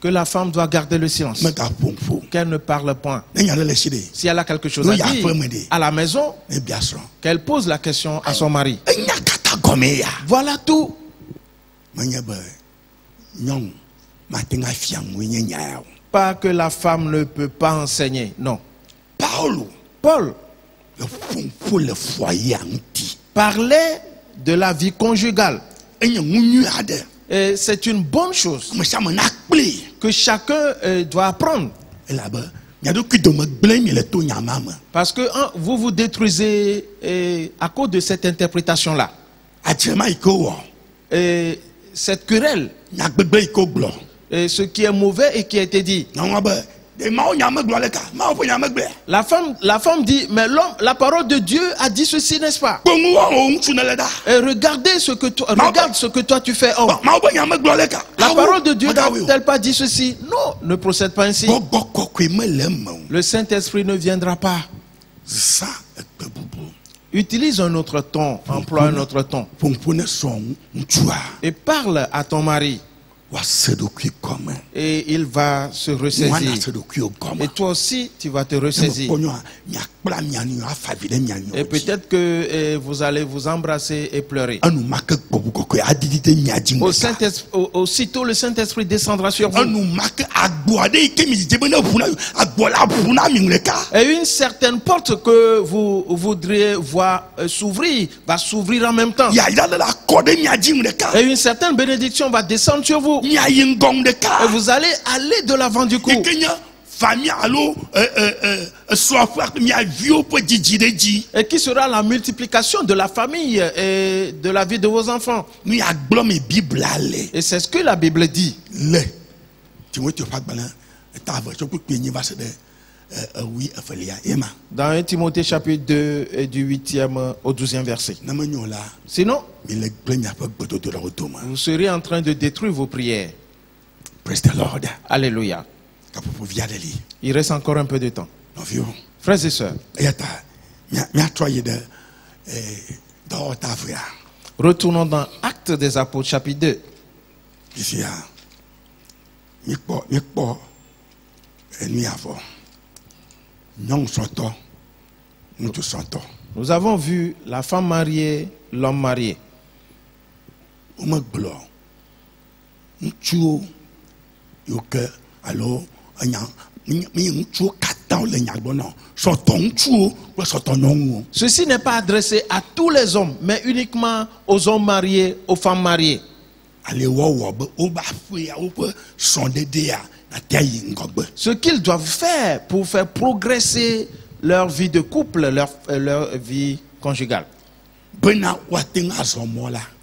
que la femme doit garder le silence, qu'elle ne parle point. Si elle a quelque chose à dire à la maison, qu'elle pose la question à son mari. Voilà tout. Pas que la femme ne peut pas enseigner, non. Paul parlait de la vie conjugale. Et c'est une bonne chose que chacun doit apprendre. Parce que vous vous détruisez à cause de cette interprétation-là. Et cette querelle, et ce qui est mauvais et qui a été dit. La femme dit, mais la parole de Dieu a dit ceci, n'est-ce pas? Et regardez ce que toi, regarde ce que toi tu fais. Oh. La parole de Dieu n'a-t-elle pas dit ceci? Non, ne procède pas ainsi. Le Saint-Esprit ne viendra pas. Utilise un autre ton, emploie un autre ton. Et parle à ton mari. Et il va se ressaisir. Et toi aussi, tu vas te ressaisir. Et peut-être que vous allez vous embrasser et pleurer. Aussitôt, le Saint-Esprit descendra sur vous. Et une certaine porte que vous voudriez voir s'ouvrir va s'ouvrir en même temps. Et une certaine bénédiction va descendre sur vous. Et vous allez aller de l'avant du coup. Et qui sera la multiplication de la famille et de la vie de vos enfants. Et c'est ce que la Bible dit. Dans 1 Timothée chapitre 2 du 8e au 12e verset. Sinon, vous serez en train de détruire vos prières. Praise the Lord. Alléluia. Il reste encore un peu de temps. Frères et sœurs, retournons dans Actes des Apôtres chapitre 2. Nous avons vu la femme mariée, l'homme marié. Ceci n'est pas adressé à tous les hommes, mais uniquement aux hommes mariés, aux femmes mariées. Ce qu'ils doivent faire pour faire progresser leur vie de couple, leur vie conjugale.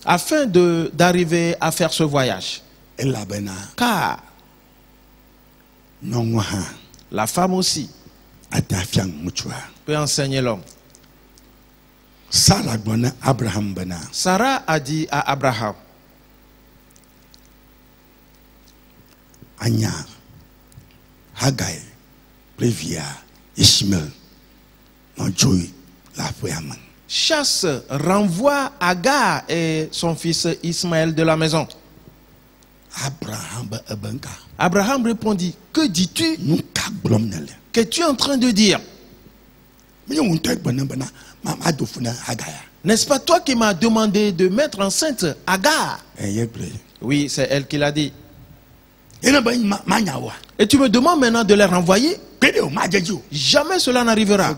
Afin d'arriver à faire ce voyage. Car la femme aussi peut enseigner l'homme. Sarah a dit à Abraham, chasse, renvoie Agar et son fils Ismaël de la maison. Abraham répondit, que dis-tu? Qu'es-tu en train de dire? N'est-ce pas toi qui m'as demandé de mettre enceinte Agar? Oui, c'est elle qui l'a dit. Et tu me demandes maintenant de les renvoyer? Jamais cela n'arrivera.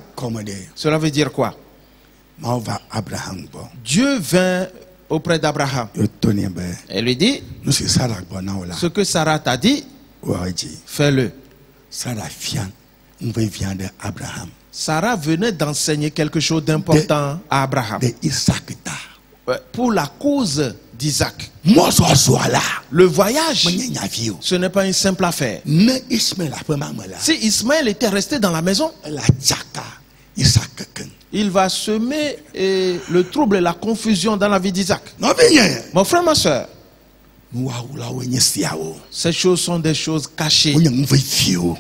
Cela veut dire quoi? Dieu vint auprès d'Abraham et lui dit, ce que Sarah t'a dit, fais-le. Sarah venait d'enseigner quelque chose d'important à Abraham pour la cause d'Isaac. Le voyage, ce n'est pas une simple affaire. Si Ismaël était resté dans la maison, il va semer le trouble et la confusion dans la vie d'Isaac. Mon frère, ma soeur, ces choses sont des choses cachées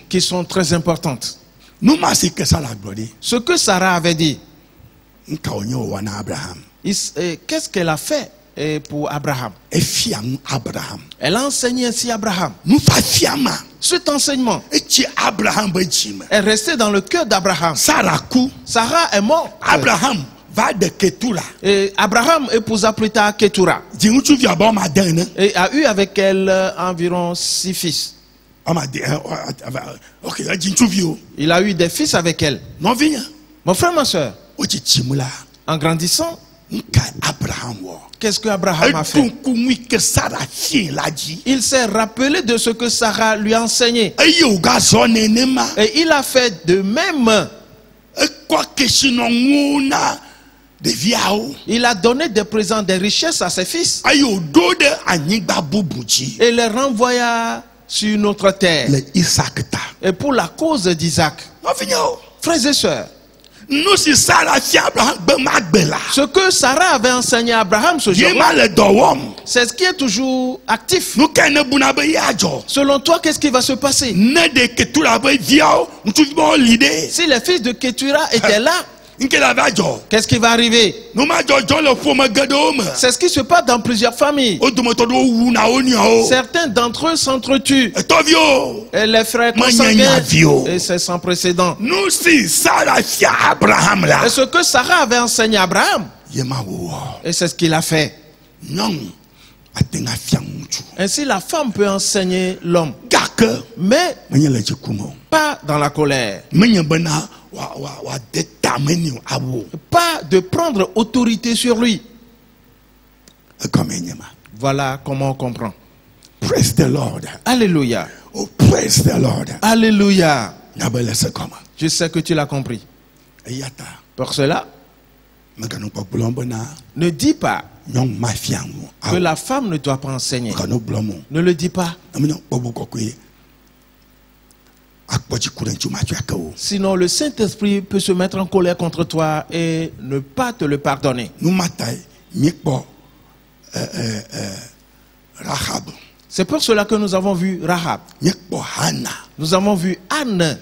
qui sont très importantes. Ce que Sarah avait dit, qu'est-ce qu'elle a fait pour Abraham? Elle a enseigné ainsi à Abraham. Cet enseignement est resté dans le cœur d'Abraham. Sarah est morte. Et Abraham épousa plus tard Ketura et a eu avec elle environ 6 fils. Il a eu des fils avec elle. Mon frère, ma soeur, en grandissant, qu'est-ce que Abraham a fait? Il s'est rappelé de ce que Sarah lui a enseigné. Et il a fait de même. Il a donné des présents, des richesses à ses fils et les renvoya sur une autre terre. Et pour la cause d'Isaac. Frères et sœurs, ce que Sarah avait enseigné à Abraham ce jour-là, c'est ce qui est toujours actif. Selon toi, qu'est-ce qui va se passer? Si les fils de Ketura étaient là, qu'est-ce qui va arriver? C'est ce qui se passe dans plusieurs familles. Certains d'entre eux s'entretuent. Et les frères consanguins. Et c'est sans précédent. Et ce que Sarah avait enseigné à Abraham, et c'est ce qu'il a fait. Ainsi la femme peut enseigner l'homme, mais pas dans la colère. Pas de prendre autorité sur lui. Voilà comment on comprend. Praise the Lord. Alléluia. Oh, praise the Lord. Alléluia. Je sais que tu l'as compris. Pour cela, ne dis pas que la femme ne doit pas enseigner. Ne le dis pas. Sinon le Saint-Esprit peut se mettre en colère contre toi et ne pas te le pardonner. C'est pour cela que nous avons vu Rahab. Nous avons vu Anne.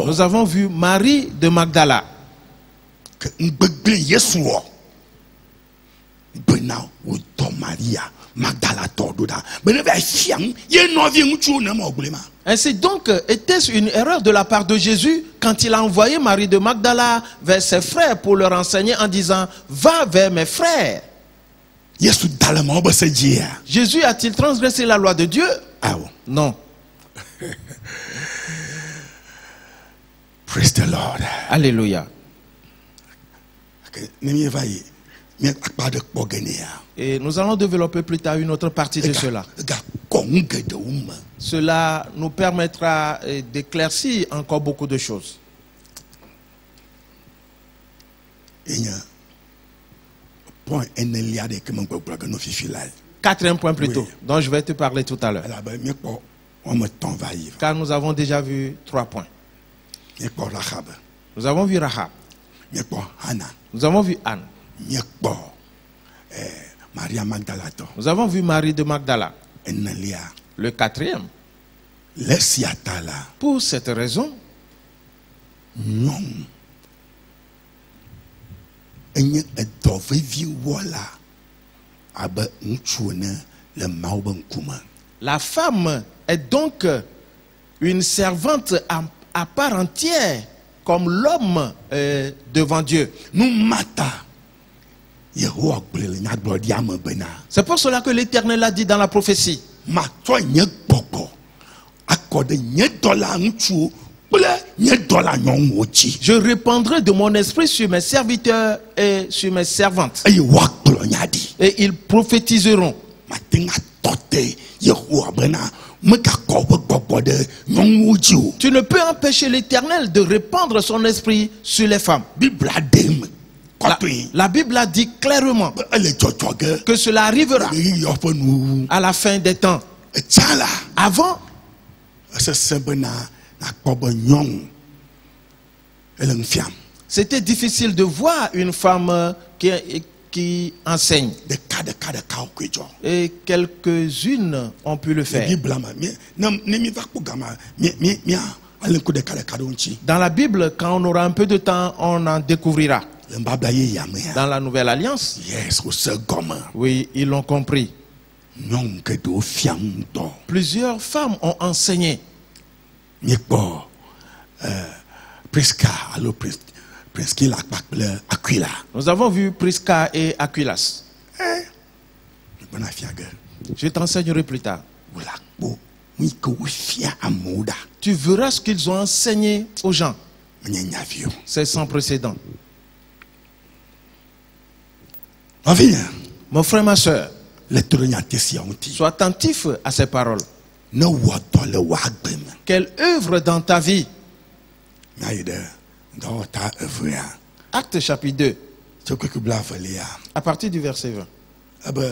Nous avons vu Marie de Magdala. Ainsi donc, était-ce une erreur de la part de Jésus quand il a envoyé Marie de Magdala vers ses frères pour leur enseigner en disant « Va vers mes frères ». Jésus a-t-il transgressé la loi de Dieu? Non. Praise the Lord. Alléluia. Et nous allons développer plus tard une autre partie de cela. Cela nous permettra d'éclaircir encore beaucoup de choses. Quatrième point plutôt, dont je vais te parler tout à l'heure. Car nous avons déjà vu 3 points. Nous avons vu Rahab. Nous avons vu Anne. Nous avons vu Marie de Magdala. Le 4e. Pour cette raison, la femme est donc une servante à part entière comme l'homme devant Dieu. Nous mata. Yehowa gbele nya glodi am bena. C'est pour cela que l'Éternel a dit dans la prophétie. Ma to nye gbogbo. Akode nye dola ntu ble nye dola nyonwo chi. Je répandrai de mon esprit sur mes serviteurs et sur mes servantes. Ayi wa gbolo nya di. Et ils prophétiseront. Ma tinga tote Yehowa bena me ka ko gbogbo de nyonwo chi o. Tu ne peux empêcher l'Éternel de répandre son esprit sur les femmes. Bible dem. La Bible a dit clairement que cela arrivera à la fin des temps. Avant, c'était difficile de voir une femme qui enseigne. Et quelques-unes ont pu le faire. Dans la Bible, quand on aura un peu de temps, on en découvrira. Dans la Nouvelle Alliance, oui, ils l'ont compris. Plusieurs femmes ont enseigné. Nous avons vu Prisca et Aquilas. Je t'enseignerai plus tard. Tu verras ce qu'ils ont enseigné aux gens. C'est sans précédent. Mon frère, ma soeur, sois attentif à ces paroles. Quelle œuvre dans ta vie? Acte chapitre 2, à partir du verset 20.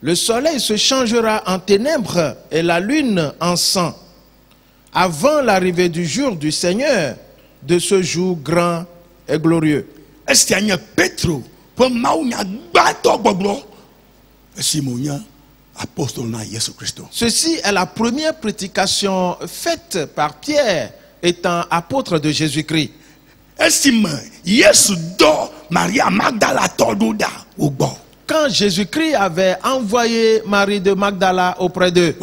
Le soleil se changera en ténèbres et la lune en sang avant l'arrivée du jour du Seigneur, de ce jour grand et glorieux. Ceci est la première prédication faite par Pierre, étant apôtre de Jésus-Christ. Quand Jésus-Christ avait envoyé Marie de Magdala auprès d'eux,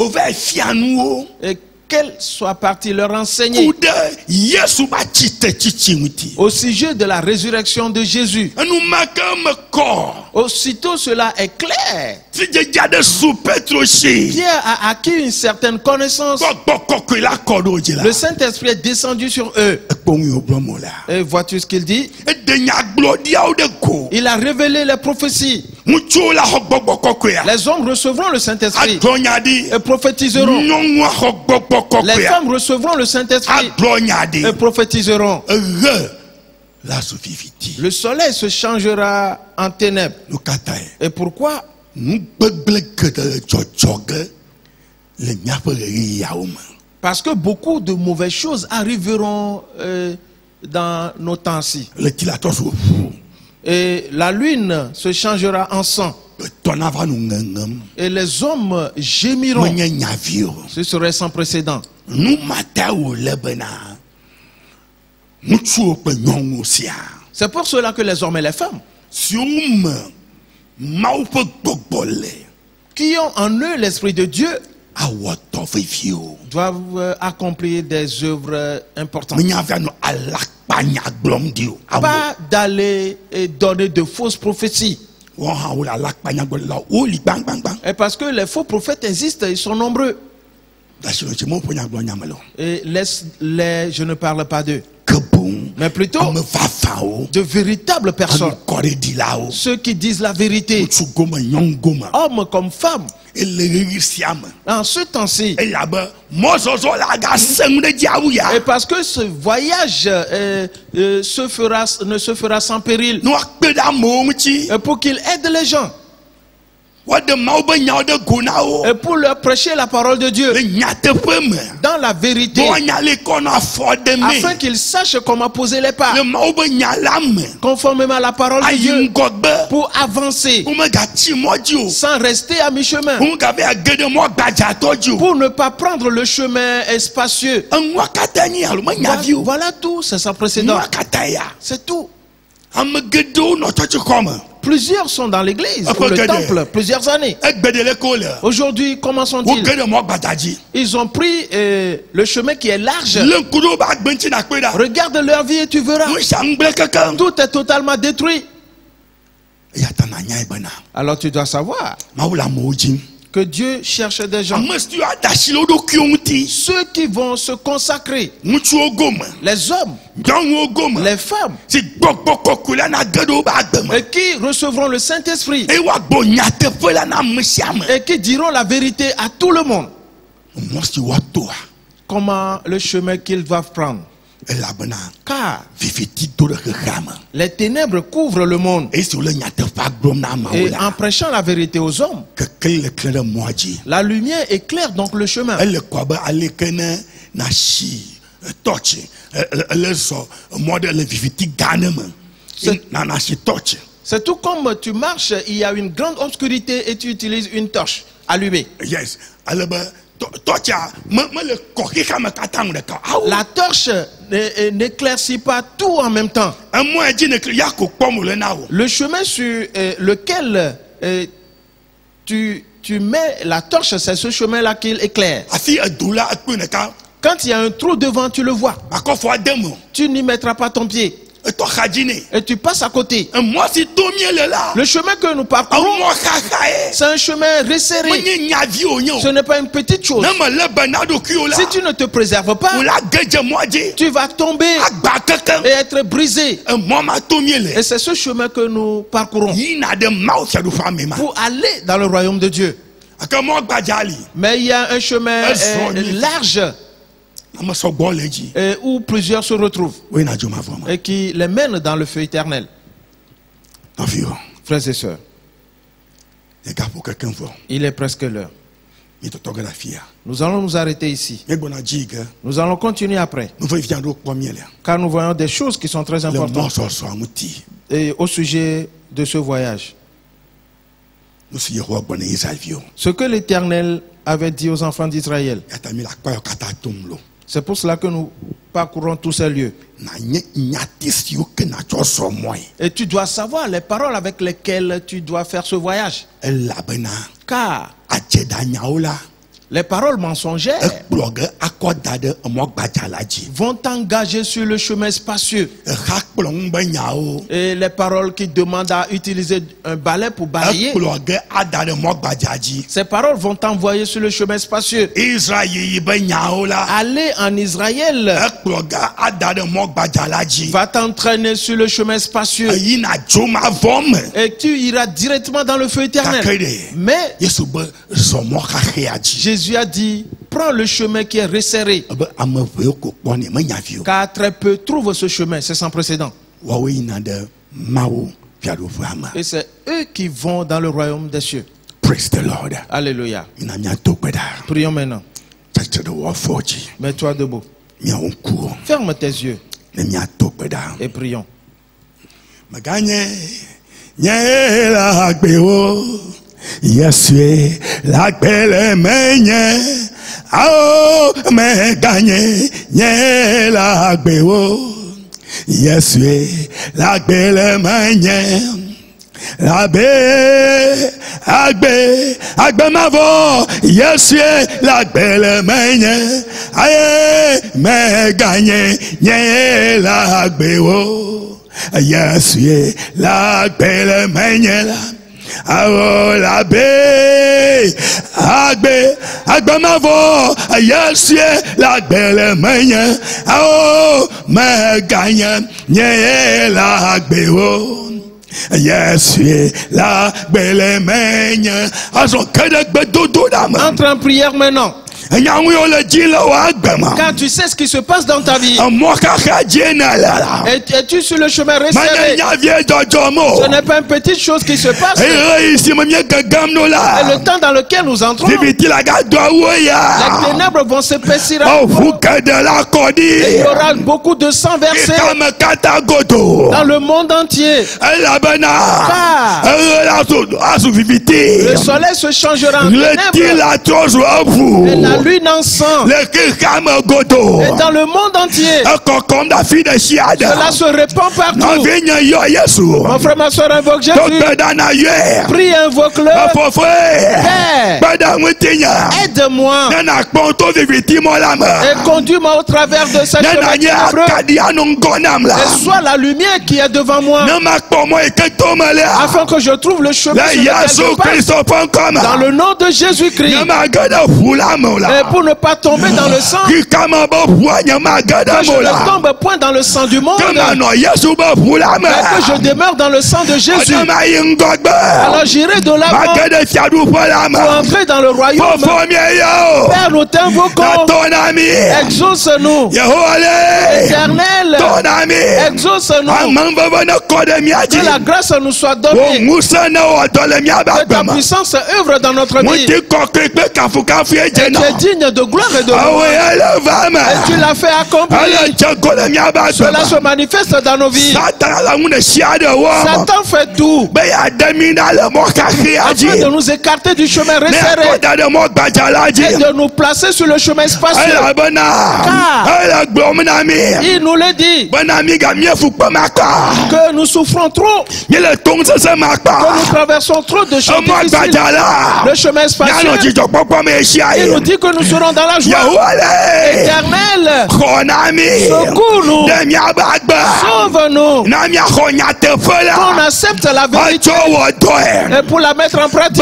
et qu'elle soit partie leur enseigner au sujet de la résurrection de Jésus. Aussitôt cela est clair. Pierre a acquis une certaine connaissance. Le Saint-Esprit est descendu sur eux. Et vois-tu ce qu'il dit? Il a révélé les prophéties. Les hommes recevront le Saint-Esprit et prophétiseront. Les femmes recevront le Saint-Esprit et prophétiseront. Le soleil se changera en ténèbres. Et pourquoi? Parce que beaucoup de mauvaises choses arriveront dans nos temps-ci. Et la lune se changera en sang. Et les hommes gémiront. Ce serait sans précédent. C'est pour cela que les hommes et les femmes qui ont en eux l'Esprit de Dieu doivent accomplir des œuvres importantes. Pas d'aller donner de fausses prophéties. Et parce que les faux prophètes existent, ils sont nombreux. Et je ne parle pas d'eux, mais plutôt de véritables personnes, ceux qui disent la vérité, hommes comme femmes. En ce temps-ci, et parce que ce voyage ne se fera sans péril, et pour qu'il aide les gens. Et pour leur prêcher la parole de Dieu dans la vérité, afin qu'ils sachent comment poser les pas conformément à la parole de Dieu, pour avancer sans rester à mi-chemin, pour ne pas prendre le chemin spacieux. Voilà tout, c'est sans précédent. C'est tout. Plusieurs sont dans l'église ou le temple, plusieurs années. Aujourd'hui, comment sont-ils? Ils ont pris le chemin qui est large. Regarde leur vie et tu verras. Tout est totalement détruit. Alors tu dois savoir que Dieu cherche des gens, ceux qui vont se consacrer, les hommes, les femmes, et qui recevront le Saint-Esprit et qui diront la vérité à tout le monde. Comment le chemin qu'ils doivent prendre. Car les ténèbres couvrent le monde. Et en prêchant la vérité aux hommes, la lumière éclaire donc le chemin. C'est tout comme tu marches, il y a une grande obscurité et tu utilises une torche allumée. Yes. La torche n'éclaircit pas tout en même temps. Le chemin sur lequel tu mets la torche, c'est ce chemin-là qu'il éclaire. Quand il y a un trou devant, tu le vois. Tu n'y mettras pas ton pied. Et tu passes à côté. Le chemin que nous parcourons, c'est un chemin resserré. Ce n'est pas une petite chose. Si tu ne te préserves pas, tu vas tomber et être brisé. Et c'est ce chemin que nous parcourons pour aller dans le royaume de Dieu. Mais il y a un chemin large où plusieurs se retrouvent et qui les mènent dans le feu éternel. Frères et sœurs, il est presque l'heure. Nous allons nous arrêter ici. Nous allons continuer après, car nous voyons des choses qui sont très importantes et au sujet de ce voyage. Ce que l'Éternel avait dit aux enfants d'Israël. C'est pour cela que nous parcourons tous ces lieux. Et tu dois savoir les paroles avec lesquelles tu dois faire ce voyage. Car les paroles mensongères vont t'engager sur le chemin spacieux. Et les paroles qui demandent à utiliser un balai pour balayer, ces paroles vont t'envoyer sur le chemin spacieux. Aller en Israël va t'entraîner sur le chemin spacieux. Et tu iras directement dans le feu éternel. Mais Jésus a dit, prends le chemin qui est resserré, car très peu trouvent ce chemin, c'est sans précédent. Et c'est eux qui vont dans le royaume des cieux. Praise the Lord. Alléluia. Prions maintenant. Mets-toi debout. Ferme tes yeux et prions. Yesue la belle menye ao me gagné nye la gbewo Yesue la belle menye la be agbe mavo Yesue la belle menye aye me gagné nye la gbewo Yesue la belle menye la la be agbe mavo Yesue la belle menye ao me gagné nye la gbewo Yesue la belle menye. Entre en prière maintenant. Quand tu sais ce qui se passe dans ta vie, es-tu sur le chemin resserré? Ce n'est pas une petite chose qui se passe. Et le temps dans lequel nous entrons, les ténèbres vont s'épaissir. Et il y aura beaucoup de sang versé dans le monde entier. Car le soleil se changera en ténèbres et la lune en sang. Et dans le monde entier, cela se répand partout. Mon frère, ma soeur, invoque Jésus. Prie, invoque-le. Père, aide-moi et conduis-moi au travers de cette chemin ténébreux. Et sois la lumière qui est devant moi, afin que je trouve le chemin sur lequel je passe. Dans le nom de Jésus-Christ. Et pour ne pas tomber dans le sang, que je ne tombe point dans le sang du monde, mais que je demeure dans le sang de Jésus. Alors j'irai de l'avant pour entrer dans le royaume. Père, nous t'invoquons. Exauce-nous. Éternel, exauce-nous. Que la grâce nous soit donnée. Que ta puissance œuvre dans notre vie. Et tu es digne de gloire et de louange. Et tu l'as fait accomplir. Cela se manifeste dans nos vies. Satan fait tout afin de nous écarter du chemin resserré et de nous placer sur le chemin spacieux. Car il nous l'a dit que nous souffrons trop, que nous traversons trop de choses difficiles. Le chemin spacieux, il nous dit que nous serons dans la joie. Éternel, secours-nous, sauve-nous, qu'on accepte la vérité et pour la mettre en pratique,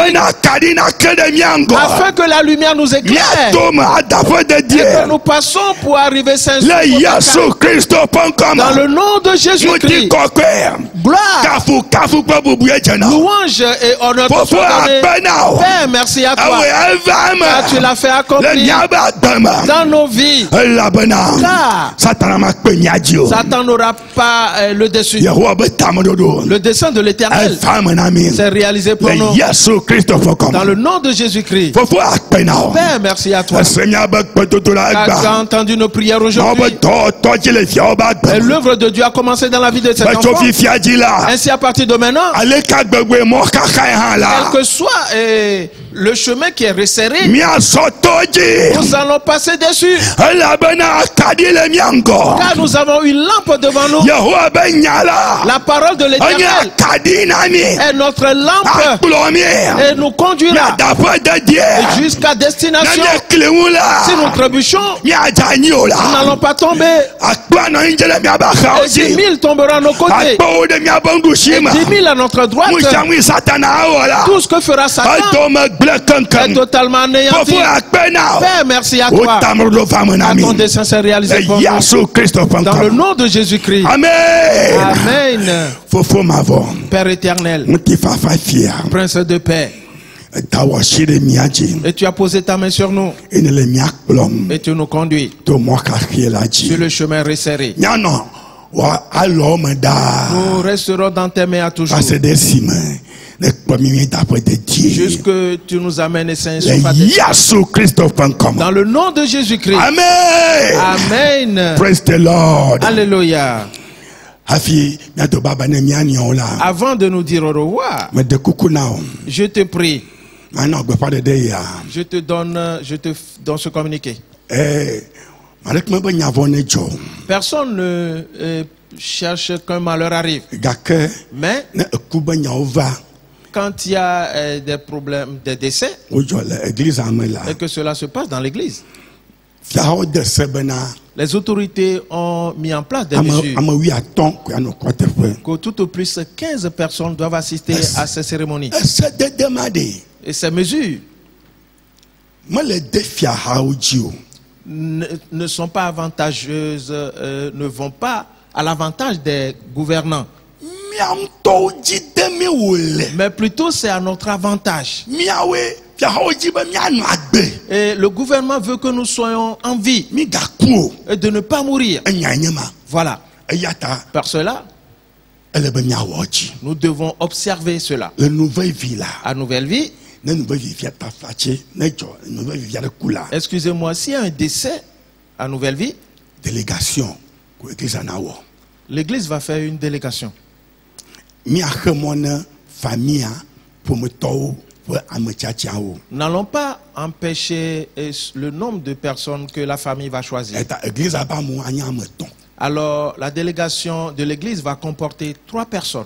afin que la lumière nous éclaire et que nous passons pour arriver saint dans le nom de Jésus-Christ. Gloire, louange et honneur te soient donnés. Père, merci à toi, car tu l'as fait accomplir dans nos vies. Car Satan n'aura pas le dessus. Le dessein de l'Éternel s'est réalisé pour nous. Dans le nom de Jésus-Christ. Père, merci à toi. Car tu as entendu nos prières aujourd'hui. Et l'œuvre de Dieu a commencé dans la vie de cet enfant. Ainsi, à partir de maintenant, quel que soit le chemin qui est resserré, nous allons passer dessus. Car nous avons une lampe devant nous. La parole de l'Éternel est notre lampe et nous conduira jusqu'à destination. Si nous trébuchons, nous n'allons pas tomber. Et 10 000 tomberont à nos côtés. Et 10 000 à notre droite. Tout ce que fera Satan est totalement anéanti. Père, merci à toi. À ton dessein s'est réalisé pour nous. Dans le nom de Jésus-Christ. Amen. Père éternel, Prince de paix, et tu as posé ta main sur nous et tu nous conduis sur le chemin resserré. Nous resterons dans tes mains à toujours, jusque tu nous amènes et saint dans le nom de Jésus-Christ. Amen. Amen. Praise the Lord. Alléluia. Avant de nous dire au revoir, je te prie, je te donne ce communiqué. Personne ne cherche qu'un malheur arrive. Mais quand il y a des problèmes, des décès, et que cela se passe dans l'église, les autorités ont mis en place des mesures que tout au plus 15 personnes doivent assister à ces cérémonies. Et ces mesures ne sont pas avantageuses, ne vont pas à l'avantage des gouvernants. Mais plutôt c'est à notre avantage. Et le gouvernement veut que nous soyons en vie et de ne pas mourir. Voilà. Par cela, nous devons observer cela. La nouvelle vie là. À nouvelle vie, excusez-moi, s'il y a un décès à nouvelle vie, délégation, l'église va faire une délégation. Nous n'allons pas empêcher le nombre de personnes que la famille va choisir. Alors, la délégation de l'église va comporter 3 personnes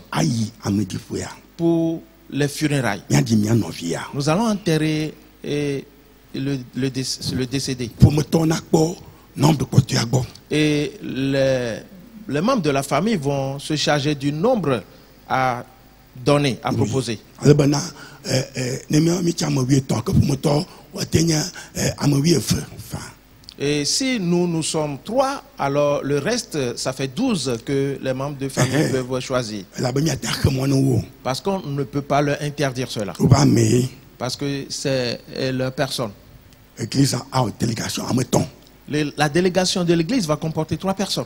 pour les funérailles. Nous allons enterrer le décédé. Et les membres de la famille vont se charger du nombre à donner, à proposer. Et si nous sommes 3, alors le reste, ça fait 12 que les membres de famille peuvent choisir. Parce qu'on ne peut pas leur interdire cela. Parce que c'est leur personne. La délégation de l'église va comporter 3 personnes.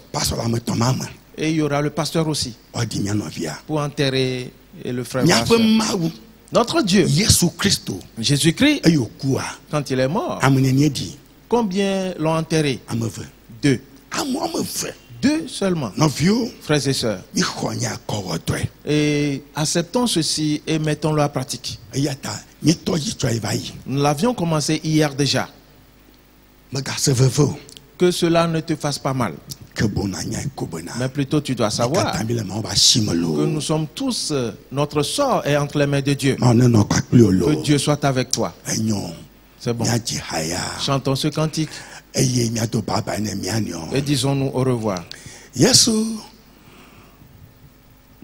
Et il y aura le pasteur aussi. Pour enterrer le frère. Notre Dieu, Jésus-Christ, quand il est mort, combien l'ont enterré? 2. 2 seulement. Frères et sœurs. Et acceptons ceci et mettons-le à pratique. Nous l'avions commencé hier déjà. Que cela ne te fasse pas mal. Mais plutôt tu dois savoir que nous sommes tous, notre sort est entre les mains de Dieu. Que Dieu soit avec toi. C'est bon. Chantons ce cantique et disons-nous au revoir.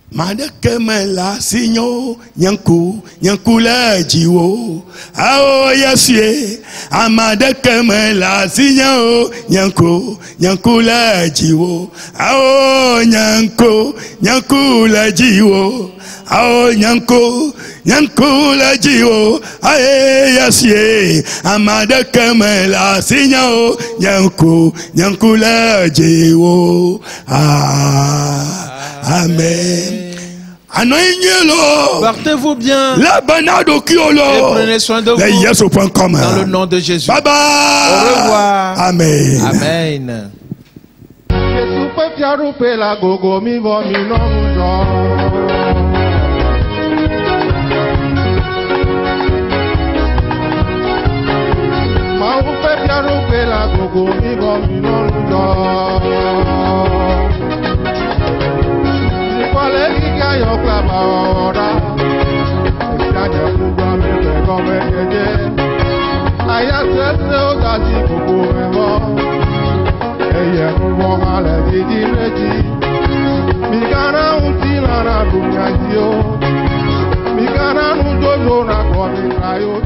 Madakemela sinyo nyankula jiwo ao yasue amadakemela sinyo nyankula jiwo ao nyankula jiwo ao nyankula jiwo ae yasue amadakemela sinyo nyankula jiwo. Amen. Portez-vous bien. Et prenez soin de vous. Dans le nom de Jésus. Bye bye. Au revoir. Amen. Amen. Mikana unti lana dunya dio, mikana nujojo na kwa mitrayo.